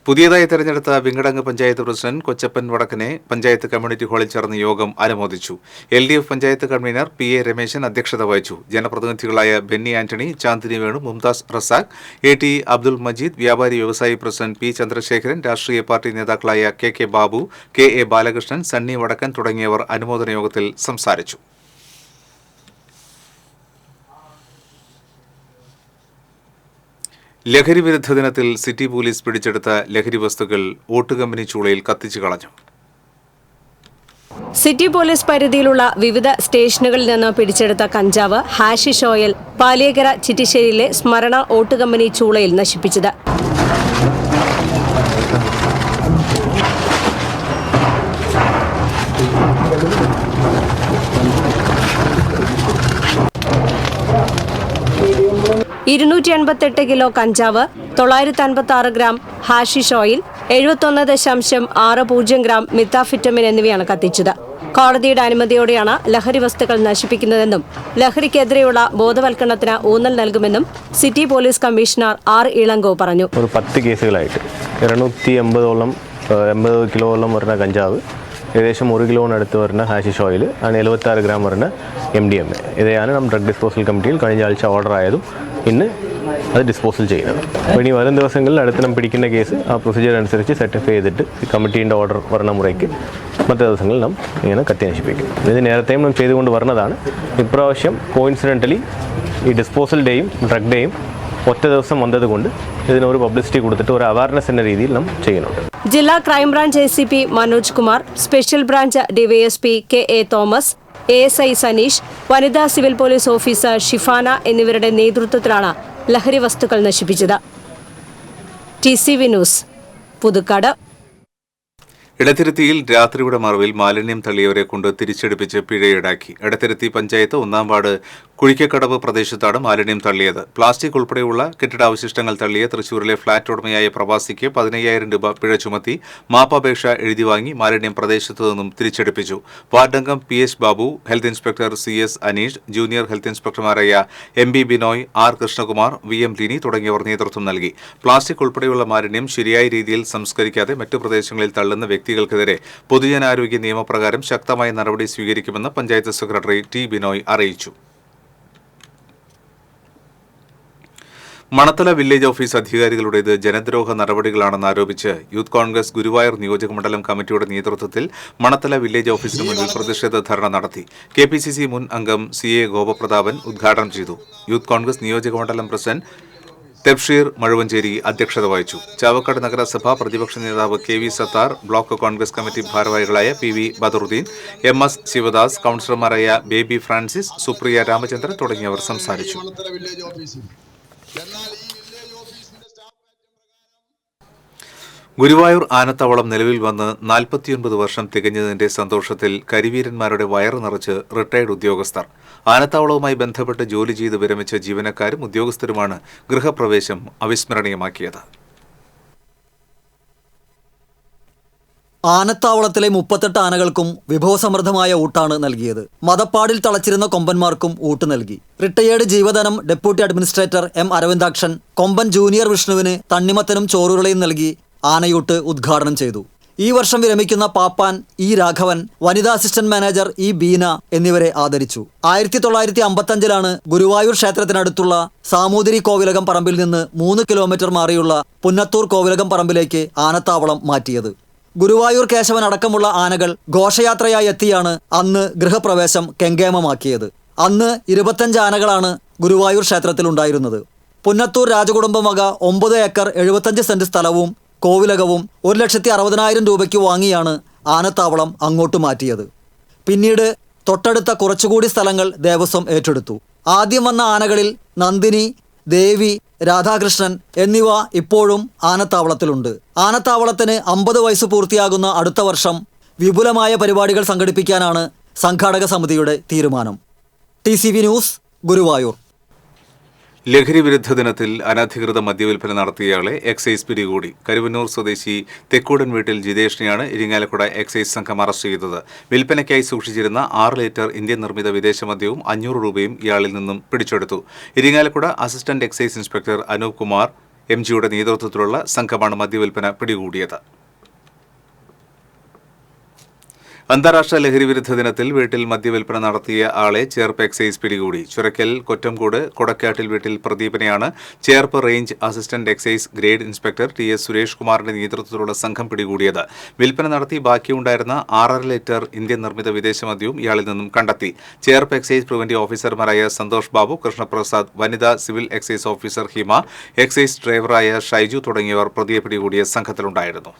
പുതിയതായി തെരഞ്ഞെടുത്ത വെങ്കിടങ്ങ് പഞ്ചായത്ത് പ്രസിഡന്റ് കൊച്ചപ്പൻ വടക്കനെ പഞ്ചായത്ത് കമ്മ്യൂണിറ്റി ഹാളിൽ ചേർന്ന യോഗം അനുമോദിച്ചു. LDF panchayat convener PA Rameshan അധ്യക്ഷത വഹിച്ചു. ജനപ്രതിനിധികളായ ബെന്നി ആന്റണി, ചാന്ദിനി വേണു, മുംതാസ് റസാഖ്, AT അബ്ദുൾ മജീദ്, വ്യാപാരി വ്യവസായി പ്രസിഡന്റ് P ചന്ദ്രശേഖരൻ, രാഷ്ട്രീയ പാർട്ടി നേതാക്കളായ KK ബാബു, KA ബാലകൃഷ്ണൻ, സണ്ണി വടക്കൻ തുടങ്ങിയവർ അനുമോദന യോഗത്തിൽ സംസാരിച്ചു. ലഹരി വിരുദ്ധ ദിനത്തിൽ സിറ്റി പോലീസ് പിടിച്ചെടുത്ത ലഹരി വസ്തുക്കൾ വോട്ട് കമ്പനി ചൂളയിൽ കത്തിച്ചു കളഞ്ഞു. സിറ്റി പോലീസ് പരിധിയിലുള്ള വിവിധ സ്റ്റേഷനുകളിൽ നിന്ന് പിടിച്ചെടുത്ത കഞ്ചാവ്, ഹാഷിഷ് ഓയിൽ പാലിയേക്കര ചിറ്റിശ്ശേരിയിലെ സ്മരണ ഓട്ട് കമ്പനി ചൂളയിൽ നശിപ്പിച്ചത്. $288 കിലോ കഞ്ചാവ്, 956 ഗ്രാം ഹാഷിഷ് ഓയിൽ, 71.60 ഗ്രാം മിത്താഫിറ്റമിൻ എന്നിവയാണ് കത്തിച്ചത്. കോടതിയുടെ അനുമതിയോടെയാണ് ലഹരി വസ്തുക്കൾ നശിപ്പിക്കുന്നതെന്നും ലഹരിക്കെതിരെയുള്ള ബോധവൽക്കരണത്തിന് ഊന്നൽ നൽകുമെന്നും city police commissioner R Ilango പറഞ്ഞു. 10 കേസുകളായിട്ട് 280 കിലോളം വരുന്ന കഞ്ചാവ്, ഏകദേശം 1 കിലോനടുത്ത് വരുന്ന ഹാഷിഷ് ഓയിൽ, 76 ഗ്രാം വരുന്ന MDMA. ഇതാണ് നമ്മൾ ഡ്രഗ് ഡിസ്പോസൽ കമ്മിറ്റിയിൽ കഴിഞ്ഞ ആഴ്ച ഓർഡർ ആയതും ഇന്ന് അത് ഡിസ്പോസൽ ചെയ്യുന്നത്. അപ്പോൾ ഇനി വരും ദിവസങ്ങളിൽ അടുത്ത് നമ്മൾ പിടിക്കുന്ന കേസ് ആ പ്രൊസീജിയർ അനുസരിച്ച് സെറ്റിഫൈ ചെയ്തിട്ട് കമ്മിറ്റീൻ്റെ ഓർഡർ വരുന്ന മുറയ്ക്ക് മറ്റു ദിവസങ്ങളിൽ നാം ഇങ്ങനെ കത്തി നശിപ്പിക്കും. ഇത് നേരത്തെയും നാം ചെയ്തുകൊണ്ട് വരുന്നതാണ്. ഇപ്രാവശ്യം കോയിൻസിഡൻ്റലി ഈ ഡിസ്പോസൽ ഡേയും ഡ്രഗ് ഡേയും ഒറ്റ ദിവസം വന്നതുകൊണ്ട് ഇതിനൊരു പബ്ലിസിറ്റി കൊടുത്തിട്ട് ഒരു അവയർനെസ് എന്ന രീതിയിൽ നാം ചെയ്യുന്നുണ്ട്. ജില്ലാ crime branch ACP Manoj Kumar, special branch DYSP KA Thomas, ASI Saneesh, വനിതാ സിവിൽ പോലീസ് ഓഫീസർ ഷിഫാന എന്നിവരുടെ നേതൃത്വത്തിലാണ് ലഹരി വസ്തുക്കൾ നശിപ്പിച്ചത്. TCV news, Puthukkad. ഇടത്തിരുത്തിയിൽ രാത്രിയുടെ മറവിൽ മാലിന്യം തള്ളിയവരെ കൊണ്ട് തിരിച്ചെടുപ്പിച്ച് പിഴ ഈടാക്കി. ഇടത്തിരുത്തി പഞ്ചായത്ത് 1-ാം വാർഡ് കുഴിക്കക്കടവ് പ്രദേശത്താണ് മാലിന്യം തള്ളിയത്. പ്ലാസ്റ്റിക് ഉൾപ്പെടെയുള്ള കെട്ടിടാവശിഷ്ടങ്ങൾ തള്ളിയ തൃശൂരിലെ ഫ്ളാറ്റ് ഉടമയായ പ്രവാസിക്ക് 15,000 രൂപ പിഴ ചുമത്തി മാപ്പപേക്ഷ എഴുതി വാങ്ങി മാലിന്യം പ്രദേശത്തു നിന്നും തിരിച്ചെടുപ്പിച്ചു. വാർഡംഗം PS Babu, health inspector CS Aneesh, junior health ഇൻസ്പെക്ടർമാരായ MB Binoy, R Krishnakumar, VM Lini തുടങ്ങിയവർ നേതൃത്വം നൽകി. പ്ലാസ്റ്റിക് ഉൾപ്പെടെയുള്ള മാലിന്യം ശരിയായ രീതിയിൽ സംസ്കരിക്കാതെ മറ്റു പ്രദേശങ്ങളിൽ തള്ളുന്ന വ്യക്തികൾക്കെതിരെ പൊതുജനാരോഗ്യ നിയമപ്രകാരം ശക്തമായ നടപടി സ്വീകരിക്കുമെന്ന് പഞ്ചായത്ത് സെക്രട്ടറി T ബിനോയ് അറിയിച്ചു. മണത്തല വില്ലേജ് ഓഫീസ് അധികാരികളുടേത് ജനദ്രോഹ നടപടികളാണെന്ന് ആരോപിച്ച് യൂത്ത് കോൺഗ്രസ് ഗുരുവായൂർ നിയോജകമണ്ഡലം കമ്മിറ്റിയുടെ നേതൃത്വത്തിൽ മണത്തല വില്ലേജ് ഓഫീസിന് മുന്നിൽ പ്രതിഷേധ ധർണ നടത്തി. KPCC മുൻ അംഗം CA ഗോപപ്രതാപൻ ഉദ്ഘാടനം ചെയ്തു. യൂത്ത് കോൺഗ്രസ് നിയോജകമണ്ഡലം പ്രസിഡന്റ് തെബ്ഷീർ മഴുവഞ്ചേരി അധ്യക്ഷത വഹിച്ചു. ചാവക്കാട് നഗരസഭ പ്രതിപക്ഷ നേതാവ് KV Sathar, block Congress committee ഭാരവാഹികളായ PV ബദറുദ്ദീൻ, MS ശിവദാസ്, കൌൺസിലർമാരായ ബേബി ഫ്രാൻസിസ്, സുപ്രിയ രാമചന്ദ്രൻ തുടങ്ങിയവർ സംസാരിച്ചു. ഗുരുവായൂർ ആനത്താവളം നിലവിൽ വന്ന് 49 വർഷം തികഞ്ഞതിന്റെ സന്തോഷത്തിൽ കരിവീരന്മാരുടെ വയറ് നിറച്ച് റിട്ടയർഡ് ഉദ്യോഗസ്ഥർ. ആനത്താവളവുമായി ബന്ധപ്പെട്ട് ജോലി ചെയ്ത് വിരമിച്ച ജീവനക്കാരും ഉദ്യോഗസ്ഥരുമാണ് ഗൃഹപ്രവേശം അവിസ്മരണീയമാക്കിയത്. ആനത്താവളത്തിലെ 38 ആനകൾക്കും വിഭവസമൃദ്ധമായ ഊട്ടാണ് നൽകിയത്. മതപ്പാടിൽ തളച്ചിരുന്ന കൊമ്പന്മാർക്കും ഊട്ട് നൽകി. റിട്ടയേർഡ് ജീവധനം ഡെപ്യൂട്ടി അഡ്മിനിസ്ട്രേറ്റർ M അരവിന്ദാക്ഷൻ കൊമ്പൻ ജൂനിയർ വിഷ്ണുവിന് തണ്ണിമത്തനും ചോറുരുളയും നൽകി ആനയൂട്ട് ഉദ്ഘാടനം ചെയ്തു. ഈ വർഷം വിരമിക്കുന്ന പാപ്പാൻ E രാഘവൻ, വനിതാ അസിസ്റ്റന്റ് മാനേജർ E ബീന എന്നിവരെ ആദരിച്ചു. 1955 ഗുരുവായൂർ ക്ഷേത്രത്തിനടുത്തുള്ള സാമൂതിരി കോവിലകം പറമ്പിൽ നിന്ന് 3 കിലോമീറ്റർ മാറിയുള്ള പുന്നത്തൂർ കോവിലകം പറമ്പിലേക്ക് ആനത്താവളം മാറ്റിയത്. ഗുരുവായൂർ കേശവൻ അടക്കമുള്ള ആനകൾ ഘോഷയാത്രയായി എത്തിയാണ് അന്ന് ഗൃഹപ്രവേശം കെങ്കേമമാക്കിയത്. അന്ന് 25 ആനകളാണ് ഗുരുവായൂർ ക്ഷേത്രത്തിലുണ്ടായിരുന്നത്. പുന്നത്തൂർ രാജകുടുംബം വക 9 ഏക്കർ 75 സെന്റ് സ്ഥലവും കോവിലകവും 1,60,000 രൂപയ്ക്ക് വാങ്ങിയാണ് ആനത്താവളം അങ്ങോട്ട് മാറ്റിയത്. പിന്നീട് തൊട്ടടുത്ത കുറച്ചുകൂടി സ്ഥലങ്ങൾ ദേവസ്വം ഏറ്റെടുത്തു. ആദ്യം വന്ന ആനകളിൽ നന്ദിനി, ദേവി, രാധാകൃഷ്ണൻ എന്നിവ ഇപ്പോഴും ആനത്താവളത്തിലുണ്ട്. ആനത്താവളത്തിന് 50 വയസ്സ് പൂർത്തിയാകുന്ന അടുത്ത വർഷം വിപുലമായ പരിപാടികൾ സംഘടിപ്പിക്കാനാണ് സംഘാടക സമിതിയുടെ തീരുമാനം. TCV news, Guruvayur. ലഹരി വിരുദ്ധ ദിനത്തിൽ അനധികൃത മദ്യവിൽപ്പന നടത്തിയയാളെ എക്സൈസ് പിടികൂടി. കരുവന്നൂർ സ്വദേശി തെക്കൂടൻ വീട്ടിൽ ജിതേഷിനെയാണ് ഇരിങ്ങാലക്കുട എക്സൈസ് സംഘം അറസ്റ്റ് ചെയ്തത്. വിൽപ്പനയ്ക്കായി സൂക്ഷിച്ചിരുന്ന 6 ലിറ്റർ ഇന്ത്യൻ നിർമ്മിത വിദേശ മദ്യവും 500 രൂപയും ഇയാളിൽ നിന്നും പിടിച്ചെടുത്തു. Irinjalakuda assistant excise inspector Anoop Kumar MGയുടെ നേതൃത്വത്തിലുള്ള സംഘമാണ് മദ്യവിൽപ്പന പിടികൂടിയത്. അന്താരാഷ്ട്ര ലഹരി വിരുദ്ധ ദിനത്തിൽ വീട്ടിൽ മദ്യവിൽപ്പന നടത്തിയ ആളെ ചേർപ്പ് എക്സൈസ് പിടികൂടി. ചുരക്കൽ കൊറ്റംകൂട് കൊടക്കാട്ടിൽ വീട്ടിൽ പ്രദീപിനെയാണ് Cherpu range assistant excise grade inspector TS Suresh കുമാറിന്റെ നേതൃത്വത്തിലുള്ള സംഘം പിടികൂടിയത്. വിൽപ്പന നടത്തി ബാക്കിയുണ്ടായിരുന്ന 6.5 ലിറ്റർ ഇന്ത്യൻ നിർമ്മിത വിദേശ മദ്യവും ഇയാളിൽ നിന്നും കണ്ടെത്തി. ചേർപ്പ് എക്സൈസ് പ്രിവന്റീവ് ഓഫീസർമാരായ സന്തോഷ് ബാബു, കൃഷ്ണപ്രസാദ്, വനിതാ സിവിൽ എക്സൈസ് ഓഫീസർ ഹിമ, എക്സൈസ് ഡ്രൈവറായ ഷൈജു തുടങ്ങിയവർ പ്രതിയെ പിടികൂടിയ സംഘത്തിലുണ്ടായിരുന്നു.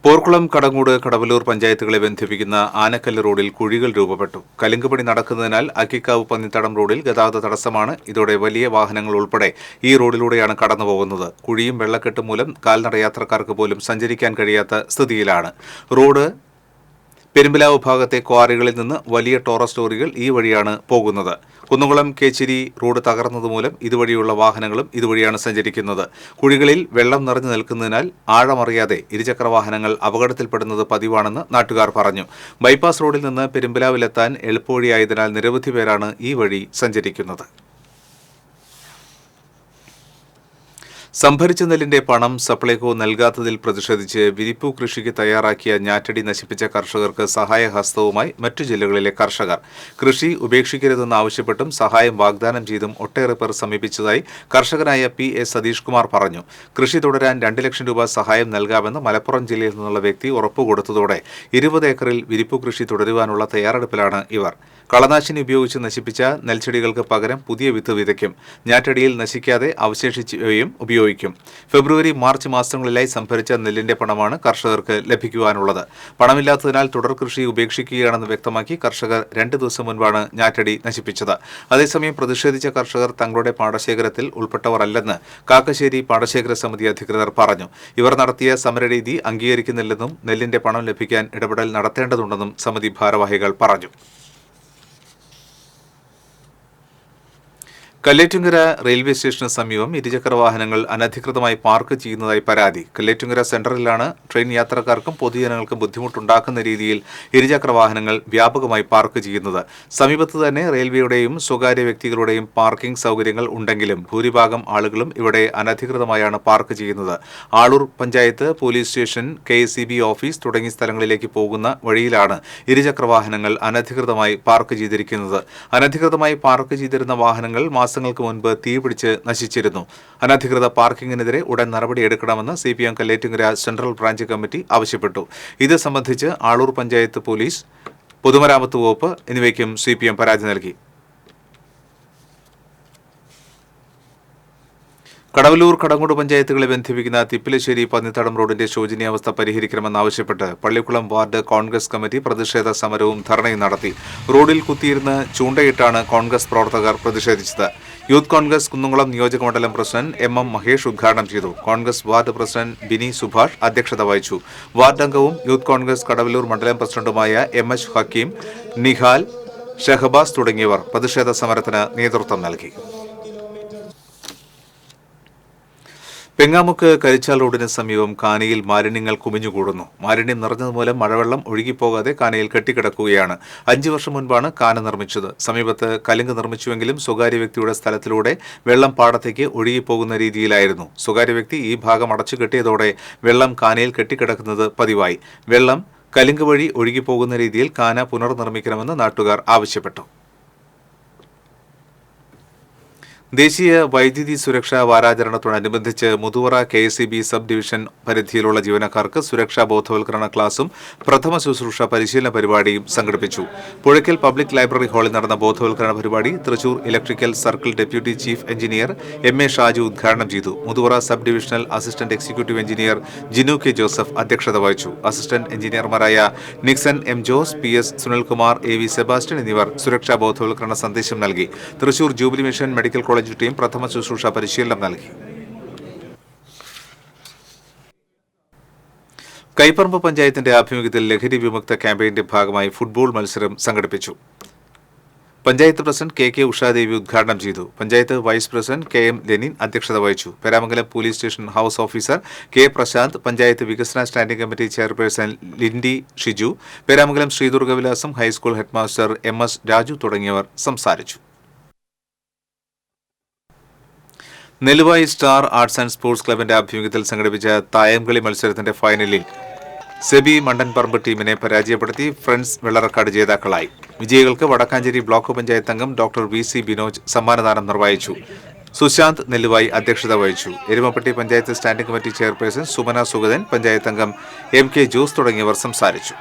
പോർക്കുളം, കടങ്ങൂട്, കടവലൂർ പഞ്ചായത്തുകളെ ബന്ധിപ്പിക്കുന്ന ആനക്കല്ല് റോഡിൽ കുഴികൾ രൂപപ്പെട്ടു. കലുങ്കുപണി നടക്കുന്നതിനാൽ അക്കിക്കാവ് പന്നിത്തടം റോഡിൽ ഗതാഗത തടസ്സമാണ്. ഇതോടെ വലിയ വാഹനങ്ങൾ ഉൾപ്പെടെ ഈ റോഡിലൂടെയാണ് കടന്നുപോകുന്നത്. കുഴിയും വെള്ളക്കെട്ടും മൂലം കാൽനട യാത്രക്കാർക്ക് പോലും സഞ്ചരിക്കാൻ കഴിയാത്ത സ്ഥിതിയിലാണ്. റോഡ് പെരുമ്പിലാവ് ഭാഗത്തെ ക്വാറികളിൽ നിന്ന് വലിയ ടോറസ് ലോറികൾ ഈ വഴിയാണ് പോകുന്നത്. കുന്നുകുളം കേച്ചിരി റോഡ് തകർന്നതുമൂലം ഇതുവഴിയുള്ള വാഹനങ്ങളും ഇതുവഴിയാണ് സഞ്ചരിക്കുന്നത്. കുഴികളിൽ വെള്ളം നിറഞ്ഞു നിൽക്കുന്നതിനാൽ ആഴമറിയാതെ ഇരുചക്ര വാഹനങ്ങൾ അപകടത്തിൽപ്പെടുന്നത് പതിവാണെന്ന് നാട്ടുകാർ പറഞ്ഞു. ബൈപ്പാസ് റോഡിൽ നിന്ന് പെരുമ്പിലാവിലെത്താൻ എളുപ്പവഴിയായതിനാൽ നിരവധി പേരാണ് ഈ വഴി സഞ്ചരിക്കുന്നത്. സംഭരിച്ച നെല്ലിന്റെ പണം സപ്ലൈകോ നൽകാത്തതിൽ പ്രതിഷേധിച്ച് വിരിപ്പു കൃഷിക്ക് തയ്യാറാക്കിയ ഞാറ്റടി നശിപ്പിച്ച കർഷകർക്ക് സഹായഹസ്തവുമായി മറ്റു ജില്ലകളിലെ കർഷകർ. കൃഷി ഉപേക്ഷിക്കരുതെന്നാവശ്യപ്പെട്ടും സഹായം വാഗ്ദാനം ചെയ്തും ഒട്ടേറെ പേർ സമീപിച്ചതായി കർഷകനായ PS സതീഷ് കുമാർ പറഞ്ഞു. കൃഷി തുടരാൻ 2 ലക്ഷം രൂപ സഹായം നൽകാമെന്ന് മലപ്പുറം ജില്ലയിൽ നിന്നുള്ള വ്യക്തി ഉറപ്പുകൊടുത്തതോടെ 20 ഏക്കറിൽ വിരിപ്പു കൃഷി തുടരുവാനുള്ള തയ്യാറെടുപ്പിലാണ് ഇവർ. കളനാശിനി ഉപയോഗിച്ച് നശിപ്പിച്ച നെൽച്ചെടികൾക്ക് പകരം പുതിയ വിത്ത് വിതയ്ക്കും. ഞാറ്റടിയിൽ നശിക്കാതെ അവശേഷിച്ചവയും ഉപയോഗിക്കും. ഉപയോഗിക്കും. ഫെബ്രുവരി, മാർച്ച് മാസങ്ങളിലായി സംഭരിച്ച നെല്ലിന്റെ പണമാണ് കർഷകർക്ക് ലഭിക്കുവാനുള്ളത്. പണമില്ലാത്തതിനാൽ തുടർ കൃഷി ഉപേക്ഷിക്കുകയാണെന്ന് വ്യക്തമാക്കി കർഷകർ 2 ദിവസം മുൻപാണ് ഞാറ്റടി നശിപ്പിച്ചത്. അതേസമയം പ്രതിഷേധിച്ച കർഷകർ തങ്ങളുടെ പാടശേഖരത്തിൽ ഉൾപ്പെട്ടവരല്ലെന്ന് കാക്കശ്ശേരി പാടശേഖര സമിതി അധികൃതർ പറഞ്ഞു. ഇവർ നടത്തിയ സമരരീതി അംഗീകരിക്കുന്നില്ലെന്നും നെല്ലിന്റെ പണം ലഭിക്കാൻ ഇടപെടൽ നടത്തേണ്ടതുണ്ടെന്നും സമിതി ഭാരവാഹികൾ പറഞ്ഞു. കല്ലേറ്റുങ്കര റെയിൽവേ സ്റ്റേഷന് സമീപം ഇരുചക്ര വാഹനങ്ങൾ അനധികൃതമായി പാർക്ക് ചെയ്യുന്നതായി പരാതി. കല്ലേറ്റുങ്കര സെന്ററിലാണ് ട്രെയിൻ യാത്രക്കാർക്കും പൊതുജനങ്ങൾക്കും ബുദ്ധിമുട്ടുണ്ടാക്കുന്ന രീതിയിൽ ഇരുചക്ര വാഹനങ്ങൾ വ്യാപകമായി പാർക്ക് ചെയ്യുന്നത്. സമീപത്ത് തന്നെ റെയിൽവേയുടെയും സ്വകാര്യ വ്യക്തികളുടെയും പാർക്കിംഗ് സൗകര്യങ്ങൾ ഉണ്ടെങ്കിലും ഭൂരിഭാഗം ആളുകളും ഇവിടെ അനധികൃതമായാണ് പാർക്ക് ചെയ്യുന്നത്. Aloor panchayat, police station, KSEB office തുടങ്ങിയ സ്ഥലങ്ങളിലേക്ക് പോകുന്ന വഴിയിലാണ് ഇരുചക്ര വാഹനങ്ങൾ അനധികൃതമായി പാർക്ക് ചെയ്തിരിക്കുന്നത്. അനധികൃതമായി പാർക്ക് ചെയ്തിരുന്ന വാഹനങ്ങൾ മാസങ്ങൾക്ക് മുൻപ് തീപിടിച്ച് നശിച്ചിരുന്നു. അനധികൃത പാർക്കിംഗിനെതിരെ ഉടൻ നടപടിയെടുക്കണമെന്ന് CPM Kallettumkara central branch committee ആവശ്യപ്പെട്ടു. ഇത് സംബന്ധിച്ച് ആളൂർ പഞ്ചായത്ത്, പോലീസ്, പൊതുമരാമത്ത് വകുപ്പ് എന്നിവയ്ക്കും CPM പരാതി നൽകി. കടവല്ലൂർ, കടങ്ങോട് പഞ്ചായത്തുകളെ ബന്ധിപ്പിക്കുന്ന തിപ്പിലശ്ശേരി പന്നിത്തടം റോഡിന്റെ ശോചനീയാവസ്ഥ പരിഹരിക്കണമെന്നാവശ്യപ്പെട്ട് പള്ളിക്കുളം വാർഡ് കോൺഗ്രസ് കമ്മിറ്റി പ്രതിഷേധ സമരവും ധർണയും നടത്തി. റോഡിൽ കുത്തിയിരുന്ന് ചൂണ്ടയിട്ടാണ് കോൺഗ്രസ് പ്രവർത്തകർ പ്രതിഷേധിച്ചത്. യൂത്ത് കോൺഗ്രസ് കുന്നംകുളം നിയോജക മണ്ഡലം പ്രസിഡന്റ് MM മഹേഷ് ഉദ്ഘാടനം ചെയ്തു. കോൺഗ്രസ് വാർഡ് പ്രസിഡന്റ് ബിനി സുഭാഷ് അധ്യക്ഷത വഹിച്ചു. വാർഡ് അംഗവും യൂത്ത് കോൺഗ്രസ് കടവല്ലൂർ മണ്ഡലം പ്രസിഡന്റുമായ MH ഹക്കീം, നിഹാൽ, ഷഹബാസ് തുടങ്ങിയവർ പ്രതിഷേധ സമരത്തിന് നേതൃത്വം നൽകി. പെങ്ങാമുക്ക് കരിച്ചാൽ റോഡിന് സമീപം കാനയിൽ മാലിന്യങ്ങൾ കുമിഞ്ഞുകൂടുന്നു. മാലിന്യം നിറഞ്ഞതുമൂലം മഴവെള്ളം ഒഴുകിപ്പോകാതെ കാനയിൽ കെട്ടിക്കിടക്കുകയാണ്. 5 വർഷം മുൻപാണ് കാന നിർമ്മിച്ചത്. സമീപത്ത് കലുങ്ക് നിർമ്മിച്ചുവെങ്കിലും സ്വകാര്യ വ്യക്തിയുടെ സ്ഥലത്തിലൂടെ വെള്ളം പാടത്തേക്ക് ഒഴുകിപ്പോകുന്ന രീതിയിലായിരുന്നു. സ്വകാര്യ വ്യക്തി ഈ ഭാഗം അടച്ചു കെട്ടിയതോടെ വെള്ളം കാനയിൽ കെട്ടിക്കിടക്കുന്നത് പതിവായി. വെള്ളം കലുങ്ക് വഴി ഒഴുകിപ്പോകുന്ന രീതിയിൽ കാന പുനർനിർമ്മിക്കണമെന്ന് നാട്ടുകാർ ആവശ്യപ്പെട്ടു. ദേശീയ വൈദ്യുതി സുരക്ഷാ വാരാചരണത്തോടനുബന്ധിച്ച് മുതുവറ KSEB സബ് ഡിവിഷൻ പരിധിയിലുള്ള ജീവനക്കാർക്ക് സുരക്ഷാ ബോധവൽക്കരണ ക്ലാസും പ്രഥമ ശുശ്രൂഷ പരിശീലന പരിപാടിയും സംഘടിപ്പിച്ചു. പുഴയ്ക്കൽ പബ്ലിക് ലൈബ്രറി ഹാളിൽ നടന്ന ബോധവൽക്കരണ പരിപാടി Thrissur electrical circle deputy chief engineer MA Shaju ഉദ്ഘാടനം ചെയ്തു. Muthuvara sub divisional assistant executive engineer Jinu K Joseph അധ്യക്ഷത വഹിച്ചു. അസിസ്റ്റന്റ് എഞ്ചിനീയർമാരായ Nixon M Jose, PS Sunilkumar, AV Sebastian എന്നിവർ സുരക്ഷാ ബോധവൽക്കരണ സന്ദേശം നൽകി. Thrissur jubilee mission medical college team പ്രഥമ ശുശ്രൂഷ പരിശീലനം നൽകി. കൈപ്പറമ്പ് പഞ്ചായത്തിന്റെ ആഭിമുഖ്യത്തിൽ ലഹരി വിമുക്ത ക്യാമ്പയിന്റെ ഭാഗമായി ഫുട്ബോൾ മത്സരം സംഘടിപ്പിച്ചു. പഞ്ചായത്ത് പ്രസിഡന്റ് KK ഉഷാദേവി ഉദ്ഘാടനം ചെയ്തു. Panchayat vice president KM Lenin അധ്യക്ഷത വഹിച്ചു. Peramangalam police station house officer K Prashanth, panchayat വികസന standing committee chairperson Lindy Shiju, Peramangalam Sreedurgavilasam high school headmaster MS Raju തുടങ്ങിയവർ സംസാരിച്ചു. Nelluvayi star arts and sports ക്ലബിന്റെ ആഭിമുഖ്യത്തിൽ സംഘടിപ്പിച്ച തായംകളി മത്സരത്തിന്റെ ഫൈനലിൽ സെബി മണ്ടൻപറമ്പ് ടീമിനെ പരാജയപ്പെടുത്തി ഫ്രണ്ട്സ് വെള്ളറക്കാട് ജേതാക്കളായി. വിജയികൾക്ക് വടക്കാഞ്ചേരി ബ്ലോക്ക് പഞ്ചായത്ത് അംഗം ഡോക്ടർ VC ബിനോജ് സമ്മാനദാനം നിർവഹിച്ചു. സുശാന്ത് നെല്ലുവായി അധ്യക്ഷത വഹിച്ചു. Erumapetty panchayat standing committee chairperson Sumana Sugathan, panchayat അംഗം MK ജോസ് തുടങ്ങിയവർ സംസാരിച്ചു.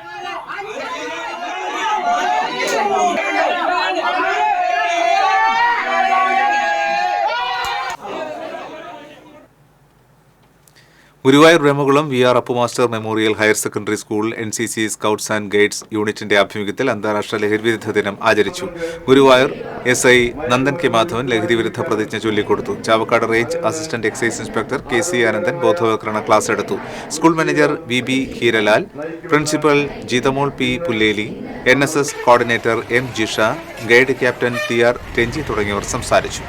Guruvayur Ramakulam VR Appu master memorial higher secondary school NCC scouts and guides യൂണിറ്റിന്റെ ആഭിമുഖ്യത്തിൽ അന്താരാഷ്ട്ര ലഹരിവിരുദ്ധ ദിനം ആചരിച്ചു. ഗുരുവായൂർ SI നന്ദൻ K മാധവൻ ലഹരിവിരുദ്ധ പ്രതിജ്ഞ ചൊല്ലിക്കൊടുത്തു. Chavakkad range assistant excise inspector KC Anandan ബോധവൽക്കരണ ക്ലാസ് എടുത്തു. School manager VB Heeralal, principal Jeethamol P Pulleli, NSS coordinator M Jisha, guide captain TR Tenchi തുടങ്ങിയവർ സംസാരിച്ചു.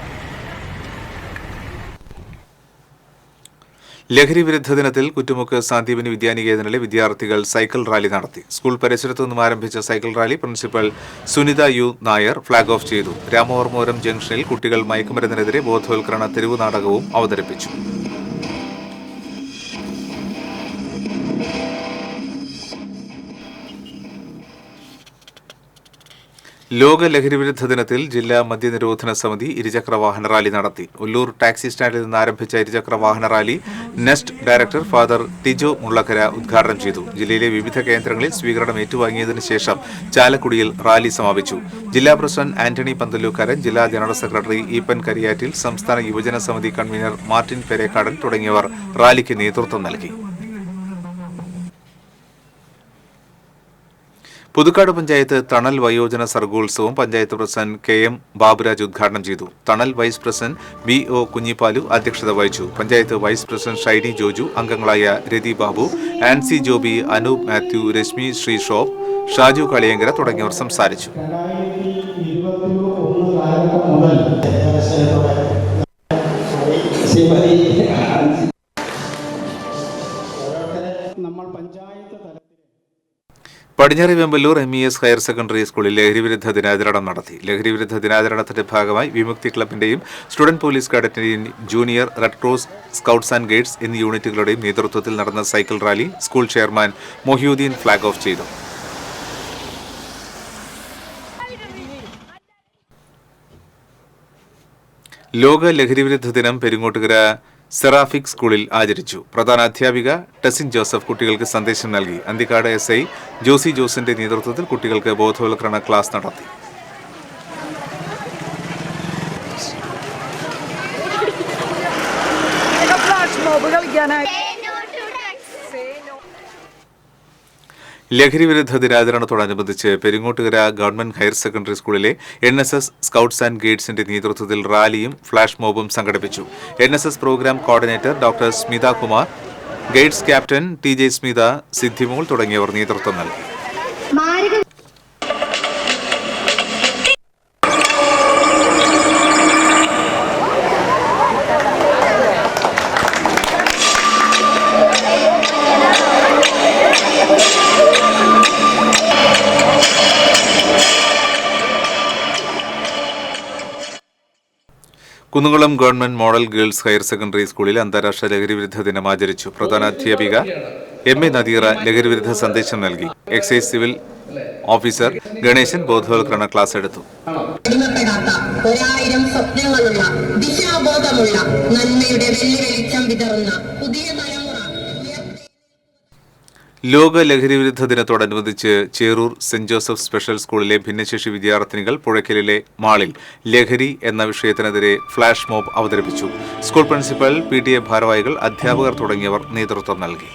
ലഹരി വിരുദ്ധ ദിനത്തിൽ കുറ്റുമുക്ക് സാന്ദീപിനി വിദ്യാനികേതനിലെ വിദ്യാർത്ഥികൾ സൈക്കിൾ റാലി നടത്തി. സ്കൂൾ പരിസരത്തു നിന്നും ആരംഭിച്ച cycle rally principal Sunitha U Nair flag off ചെയ്തു. രാമവർമ്മപുരം ജംഗ്ഷനിൽ കുട്ടികൾ മയക്കുമരുന്നിനെതിരെ ബോധവൽക്കരണ തെരുവ് നാടകവും അവതരിപ്പിച്ചു. ലോക ലഹരിവിരുദ്ധ ദിനത്തിൽ ജില്ലാ മദ്യനിരോധന സമിതി ഇരുചക്ര വാഹന റാലി നടത്തി. ഉള്ളൂർ ടാക്സി സ്റ്റാൻഡിൽ നിന്ന് ആരംഭിച്ച ഇരുചക്ര വാഹന rally nest director father Tijo Mullakkara ഉദ്ഘാടനം ചെയ്തു. ജില്ലയിലെ വിവിധ കേന്ദ്രങ്ങളിൽ സ്വീകരണം ഏറ്റുവാങ്ങിയതിനു ശേഷം ചാലക്കുടിയിൽ റാലി സമാപിച്ചു. ജില്ലാ പ്രസിഡന്റ് ആന്റണി പന്തലൂക്കാരൻ, ജില്ലാ ജനറൽ സെക്രട്ടറി ഈപ്പൻ കരിയാറ്റിൽ, സംസ്ഥാന യുവജന സമിതി കൺവീനർ മാർട്ടിൻ പെരേക്കാടൻ തുടങ്ങിയവർ റാലിക്ക് നേതൃത്വം നൽകി. പുതുക്കാട് പഞ്ചായത്ത് തണൽ വയോജന സർഗോത്സവം പഞ്ചായത്ത് പ്രസിഡന്റ് കെ.എം. ബാബുരാജ് ഉദ്ഘാടനം ചെയ്തു. തണൽ വൈസ് പ്രസിഡന്റ് ബി.ഒ. കുഞ്ഞിപ്പാലു അധ്യക്ഷത വഹിച്ചു. പഞ്ചായത്ത് വൈസ് പ്രസിഡന്റ് ഷൈനി ജോജു, അംഗങ്ങളായ രതി ബാബു, ആൻസി ജോബി, അനൂപ് മാത്യു, രശ്മി ശ്രീഷോപ്പ്, ഷാജു കളിയങ്കര തുടങ്ങിയവർ സംസാരിച്ചു. പടിഞ്ഞാറെ വെമ്പല്ലൂർ MES ഹയർ സെക്കൻഡറി സ്കൂളിൽ ലഹരിവിരുദ്ധ ദിനാചരണം നടത്തി. ലഹരിവിരുദ്ധ ദിനാചരണത്തിന്റെ ഭാഗമായി വിമുക്തി ക്ലബിന്റെയും സ്റ്റുഡന്റ് പോലീസ് കാഡറ്റിന്റെയും junior red cross scouts and guides എന്നീ യൂണിറ്റുകളുടെയും നേതൃത്വത്തിൽ നടന്ന cycle rally school chairman Mohiyudheen flag off ചെയ്തു. ലോക ലഹരിവിരുദ്ധ ദിനം പെരിങ്ങോട്ടുകര സെറാഫിക് സ്കൂളിൽ ആചരിച്ചു. പ്രധാന അധ്യാപിക ടെസിൻ ജോസഫ് കുട്ടികൾക്ക് സന്ദേശം നൽകി. അന്തിക്കാട് SI ജോസി ജോസിന്റെ നേതൃത്വത്തിൽ കുട്ടികൾക്ക് ബോധവൽക്കരണ ക്ലാസ് നടത്തി. ലഹരിവിരുദ്ധ ദിനാചരണത്തോടനുബന്ധിച്ച് പെരിങ്ങോട്ടുകര ഗവൺമെന്റ് ഹയർ സെക്കൻഡറി സ്കൂളിലെ NSS സ്കൌട്ട്സ് ആൻഡ് ഗൈഡ്സിന്റെ നേതൃത്വത്തിൽ റാലിയും ഫ്ളാഷ് മോബും സംഘടിപ്പിച്ചു. NSS program coordinator doctor Smitha Kumar, guides captain TJ Smitha, Siddhimol തുടങ്ങിയവർ നേതൃത്വം നൽകി. Kunnamkulam government model girls higher secondary സ്കൂളിൽ അന്താരാഷ്ട്ര ലഹരിവിരുദ്ധ ദിനം ആചരിച്ചു. പ്രധാന അധ്യാപിക MA നദീറ ലഹരിവിരുദ്ധ സന്ദേശം നൽകി. എക്സൈസ് സിവിൽ ഓഫീസർ ഗണേശൻ ബോധവൽക്കരണ ക്ലാസ് എടുത്തു. സ്വപ്നങ്ങളുള്ള ദിശാബോധമുള്ള നന്മയുടെ വെള്ളിവെളിച്ചം വിതറുന്ന പുതിയ ലോക ലഹരിവിരുദ്ധ ദിനത്തോടനുബന്ധിച്ച് ചേറൂർ സെന്റ് ജോസഫ് സ്പെഷ്യൽ സ്കൂളിലെ ഭിന്നശേഷി വിദ്യാർത്ഥിനികൾ പുഴയ്ക്കലിലെ മാളിൽ ലഹരി എന്ന വിഷയത്തിനെതിരെ ഫ്ളാഷ് മോബ് അവതരിപ്പിച്ചു. സ്കൂൾ പ്രിൻസിപ്പൽ, PTA ഭാരവാഹികൾ, അധ്യാപകർ തുടങ്ങിയവർ നേതൃത്വം നൽകി.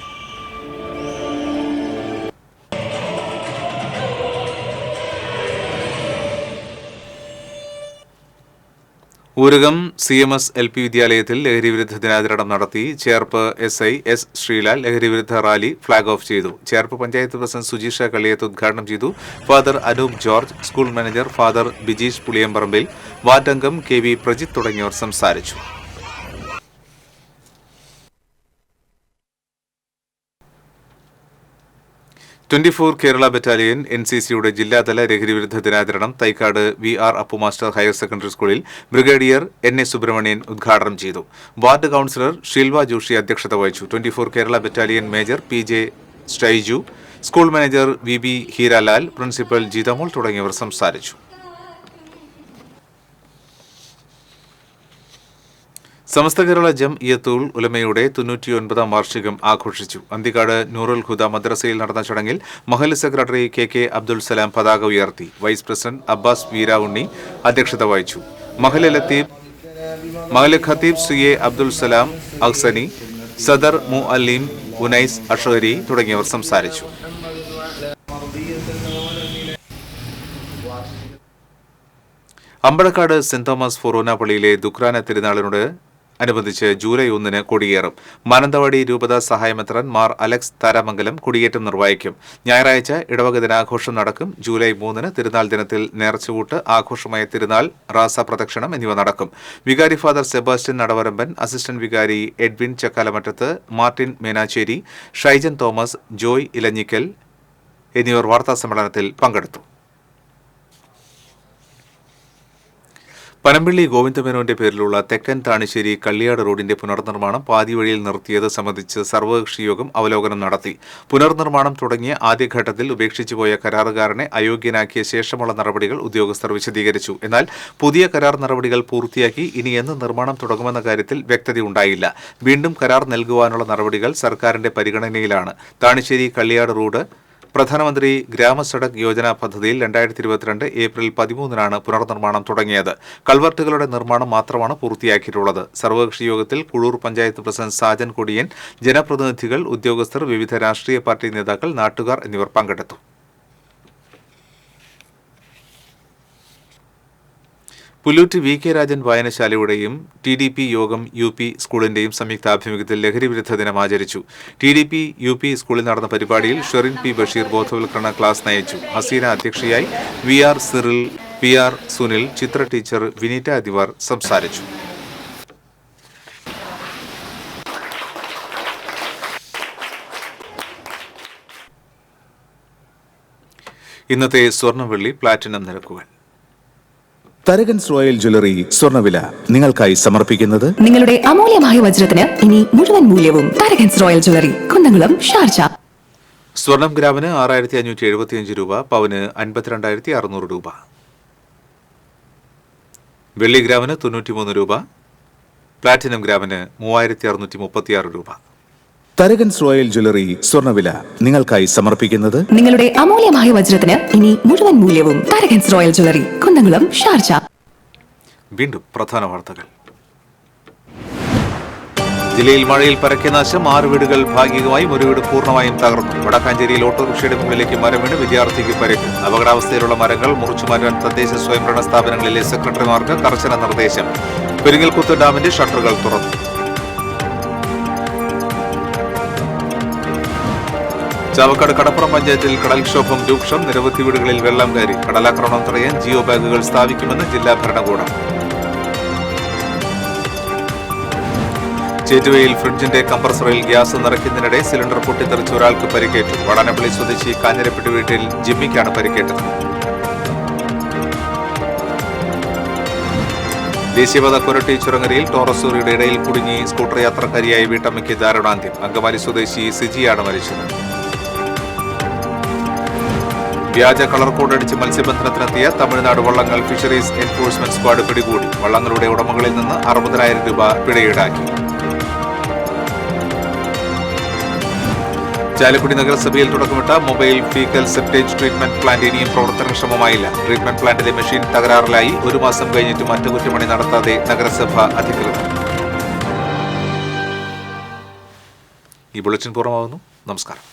ഊരകം CMS LP വിദ്യാലയത്തിൽ ലഹരിവിരുദ്ധ ദിനാചരണം നടത്തി. ചേർപ്പ് SI S ശ്രീലാൽ ലഹരിവിരുദ്ധ റാലി ഫ്ളാഗ് ഓഫ് ചെയ്തു. ചേർപ്പ് പഞ്ചായത്ത് പ്രസിഡന്റ് സുജീഷ കള്ളിയത്ത് ഉദ്ഘാടനം ചെയ്തു. Father Anoop George, school manager father Bijeesh Puliyamparambil, ward അംഗം KV പ്രജിത്ത് തുടങ്ങിയവർ സംസാരിച്ചു. കേരള ബറ്റാലിയൻ NCCയുടെ ജില്ലാതല ലഹരിവിരുദ്ധ ദിനാചരണം Thaikkad VR Appu master higher secondary സ്കൂളിൽ ബ്രിഗേഡിയർ NA സുബ്രഹ്മണ്യൻ ഉദ്ഘാടനം ചെയ്തു. വാർഡ് കൌൺസിലർ ഷിൽവ ജോഷി അധ്യക്ഷത വഹിച്ചു. Kerala battalion major PJ Styju, school manager VB Heeralal, principal Jithamol തുടങ്ങിയവർ സംസാരിച്ചു. സമസ്ത കേരള ജംഇയ്യത്തുൽ ഉലമയുടെ 99-ാം വാർഷികം ആഘോഷിച്ചു. അന്തിക്കാട് നൂറുൽ ഹുദ മദ്രസയിൽ നടന്ന ചടങ്ങിൽ മഹല്ല് സെക്രട്ടറി KK അബ്ദുൽ സലാം പതാക ഉയർത്തി. വൈസ് പ്രസിഡന്റ് അബ്ബാസ് വീരാവുണ്ണി അധ്യക്ഷത വഹിച്ചു. മഹല്ല് ഖത്തീബ് CA അബ്ദുൽ സലാം അഹ്സനി, സദർ മുഅല്ലിം ഉനൈസ് അഷ്ഹരി തുടങ്ങിയവർ സംസാരിച്ചു. അമ്പഴക്കാട് സെന്റ് തോമസ് ഫൊറോന പള്ളിയിലെ ദുക്രാന തിരുനാളിനോട് അനുബന്ധിച്ച് ജൂലൈ 1-ന് കൊടിയേറും. മാനന്തവാടി രൂപതാ സഹായമെത്രാൻ മാർ അലക്സ് താരാമംഗലം കൊടിയേറ്റം നിർവഹിക്കും. ഞായറാഴ്ച ഇടവക ദിനാഘോഷം നടക്കും. ജൂലൈ 3-ന് തിരുനാൾ ദിനത്തിൽ നേർച്ചകൂട്ട്, ആഘോഷമായ തിരുനാൾ, റാസ പ്രദക്ഷിണം എന്നിവ നടക്കും. വികാരി ഫാദർ സെബാസ്റ്റ്യൻ നടവരമ്പൻ, അസിസ്റ്റന്റ് വികാരി എഡ്വിൻ ചക്കാലമറ്റത്ത്, മാർട്ടിൻ മേനാച്ചേരി, ഷൈജൻ തോമസ്, ജോയ് ഇലഞ്ഞിക്കൽ എന്നിവർ വാർത്താസമ്മേളനത്തിൽ പങ്കെടുത്തു. പനമ്പിള്ളി ഗോവിന്ദമേനോന്റെ പേരിലുള്ള തെക്കൻ താണിശ്ശേരി കള്ളിയാട് റോഡിന്റെ പുനർനിർമ്മാണം പാതി വഴിയിൽ നിർത്തിയത് സംബന്ധിച്ച് സർവകക്ഷി യോഗം അവലോകനം നടത്തി. പുനർനിർമ്മാണം തുടങ്ങിയ ആദ്യഘട്ടത്തിൽ ഉപേക്ഷിച്ചുപോയ കരാറുകാരനെ അയോഗ്യനാക്കിയ ശേഷമുള്ള നടപടികൾ ഉദ്യോഗസ്ഥർ വിശദീകരിച്ചു. എന്നാൽ പുതിയ കരാർ നടപടികൾ പൂർത്തിയാക്കി ഇനി എന്ന് നിർമ്മാണം തുടങ്ങുമെന്ന കാര്യത്തിൽ വ്യക്തതയുണ്ടായില്ല. വീണ്ടും കരാർ നൽകുവാനുള്ള നടപടികൾ സർക്കാരിന്റെ പരിഗണനയിലാണ്. താണിശ്ശേരി കള്ളിയാട് റോഡ് പ്രധാനമന്ത്രി ഗ്രാമസഡക് യോജന പദ്ധതിയിൽ 2022 ഏപ്രിൽ 13 പുനർനിർമ്മാണം തുടങ്ങിയത്. കൾവർട്ടുകളുടെ നിർമ്മാണം മാത്രമാണ് പൂർത്തിയാക്കിയിട്ടുള്ളത്. സർവകക്ഷി യോഗത്തിൽ കുഴൂർ പഞ്ചായത്ത് പ്രസിഡന്റ് സാജൻ കൊടിയൻ, ജനപ്രതിനിധികൾ, ഉദ്യോഗസ്ഥർ, വിവിധ രാഷ്ട്രീയ പാർട്ടി നേതാക്കൾ, നാട്ടുകാർ എന്നിവർ പങ്കെടുത്തു. പുല്ലൂറ്റ് വി കെ രാജൻ വായനശാലയുടെയും TDP യോഗം UP സ്കൂളിന്റെയും സംയുക്താഭിമുഖ്യത്തിൽ ലഹരിവിരുദ്ധ ദിനം ആചരിച്ചു. TDP UP സ്കൂളിൽ നടന്ന പരിപാടിയിൽ ഷെറിൻ P ബഷീർ ബോധവൽക്കരണ ക്ലാസ് നയിച്ചു. ഹസീന അധ്യക്ഷയായി, VR Cyril, PR Sunil, Chithra teacher, Vineetha എന്നിവർ സംസാരിച്ചു. ഇന്നത്തെ സ്വർണ്ണ വെള്ളി പ്ലാറ്റിനം നിരക്കുകൾ. തരകൻസ് റോയൽ ജ്വല്ലറി സ്വർണ്ണവില നിങ്ങൾക്കായി സമർപ്പിക്കുന്നത് നിങ്ങളുടെ അമൂല്യമായ വജ്രത്തിന് ഇനി മുഴുവൻ മൂല്യവും Tharakans royal jewellery, Kunnamkulam, Sharjah. സ്വർണം ഗ്രാമിന് 6575 രൂപ, പവന് 52,600 രൂപ. വെള്ളി ഗ്രാമിന് 93 രൂപ, പ്ലാറ്റിനം ഗ്രാമിന് 3636 രൂപ. തരകൻസ് റോയൽ ജ്വല്ലറി സ്വർണ്ണവില നിങ്ങൾക്കായി സമർപ്പിക്കുന്നത് നിങ്ങളുടെ അമൂല്യമായ വജ്രത്തിന് ഇനി മുഴുവൻ മൂല്യവും Tharakans royal jewellery, Kunnamkulam, Sharjah. വീണ്ടും പ്രധാന വാർത്തകൾ. ജില്ലയിൽ മഴയിൽ പരക്കെ നാശം, 6 വീടുകൾ ഭാഗികമായും, ഒരു വീട് പൂർണ്ണമായും തകർന്നു. വടക്കാഞ്ചേരിയിൽ ഓട്ടോറിക്ഷയുടെ മുകളിലേക്ക് മരം വീണ് വിദ്യാർത്ഥിക്ക് പരിക്ക്. അപകടാവസ്ഥയിലുള്ള മരങ്ങൾ മുറിച്ചു മാറ്റാൻ തദ്ദേശ സ്വയംഭരണ സ്ഥാപനങ്ങളിലെ സെക്രട്ടറിമാർക്ക് കർശന നിർദ്ദേശം. പെരിങ്ങൽകുത്ത് ഡാമിന്റെ ഷട്ടറുകൾ തുറന്നു. ചാവക്കാട് കടപ്പുറം പഞ്ചായത്തിൽ കടൽക്ഷോഭം രൂക്ഷം, നിരവധി വീടുകളിൽ വെള്ളം കയറി. കടലാക്രമണം തടയാൻ ജിയോ ബാഗുകൾ സ്ഥാപിക്കുമെന്ന് ജില്ലാ ഭരണകൂടം. ചേറ്റുവയിൽ ഫ്രിഡ്ജിന്റെ കംപ്രസറിൽ ഗ്യാസ് നിറയ്ക്കുന്നതിനിടെ സിലിണ്ടർ പൊട്ടിത്തെറിച്ച് ഒരാൾക്ക് പരിക്കേറ്റു. വടനപ്പള്ളി സ്വദേശി കാഞ്ഞിരപ്പെട്ട് വീട്ടിൽ ജിമ്മിക്കാണ് പരിക്കേറ്റത്. ദേശീയപാത കൊരട്ടി ചുരങ്ങരയിൽ ടോറസൂറിയുടെ ഇടയിൽ കുടുങ്ങി സ്കൂട്ടർ യാത്രക്കാരിയായ വീട്ടമ്മയ്ക്ക് ദാരുണാന്ത്യം. അങ്കമാലി സ്വദേശി സിജിയാണ് മരിച്ചത്. വ്യാജ കളർ കോഡ് അടിച്ച് മത്സ്യബന്ധനത്തിനെത്തിയ തമിഴ്നാട് വള്ളങ്ങൾ ഫിഷറീസ് എൻഫോഴ്സ്മെന്റ് സ്ക്വാഡ് പിടികൂടി. വള്ളങ്ങളുടെ ഉടമകളിൽ നിന്ന് 60,000 രൂപ പിഴ ഈടാക്കി. ചാലക്കുടി നഗരസഭയിൽ തുടക്കമിട്ട mobile fecal septage treatment plant ഇനിയും പ്രവർത്തനക്ഷമമായില്ല. Treatment പ്ലാന്റിലെ machine തകരാറിലായി. 1 മാസം കഴിഞ്ഞിട്ടും അറ്റകുറ്റപ്പണി നടത്താതെ നഗരസഭ അധികൃതർ. ഈ ബുള്ളറ്റിൻ പൂർണ്ണമാകുന്നു. നമസ്കാരം.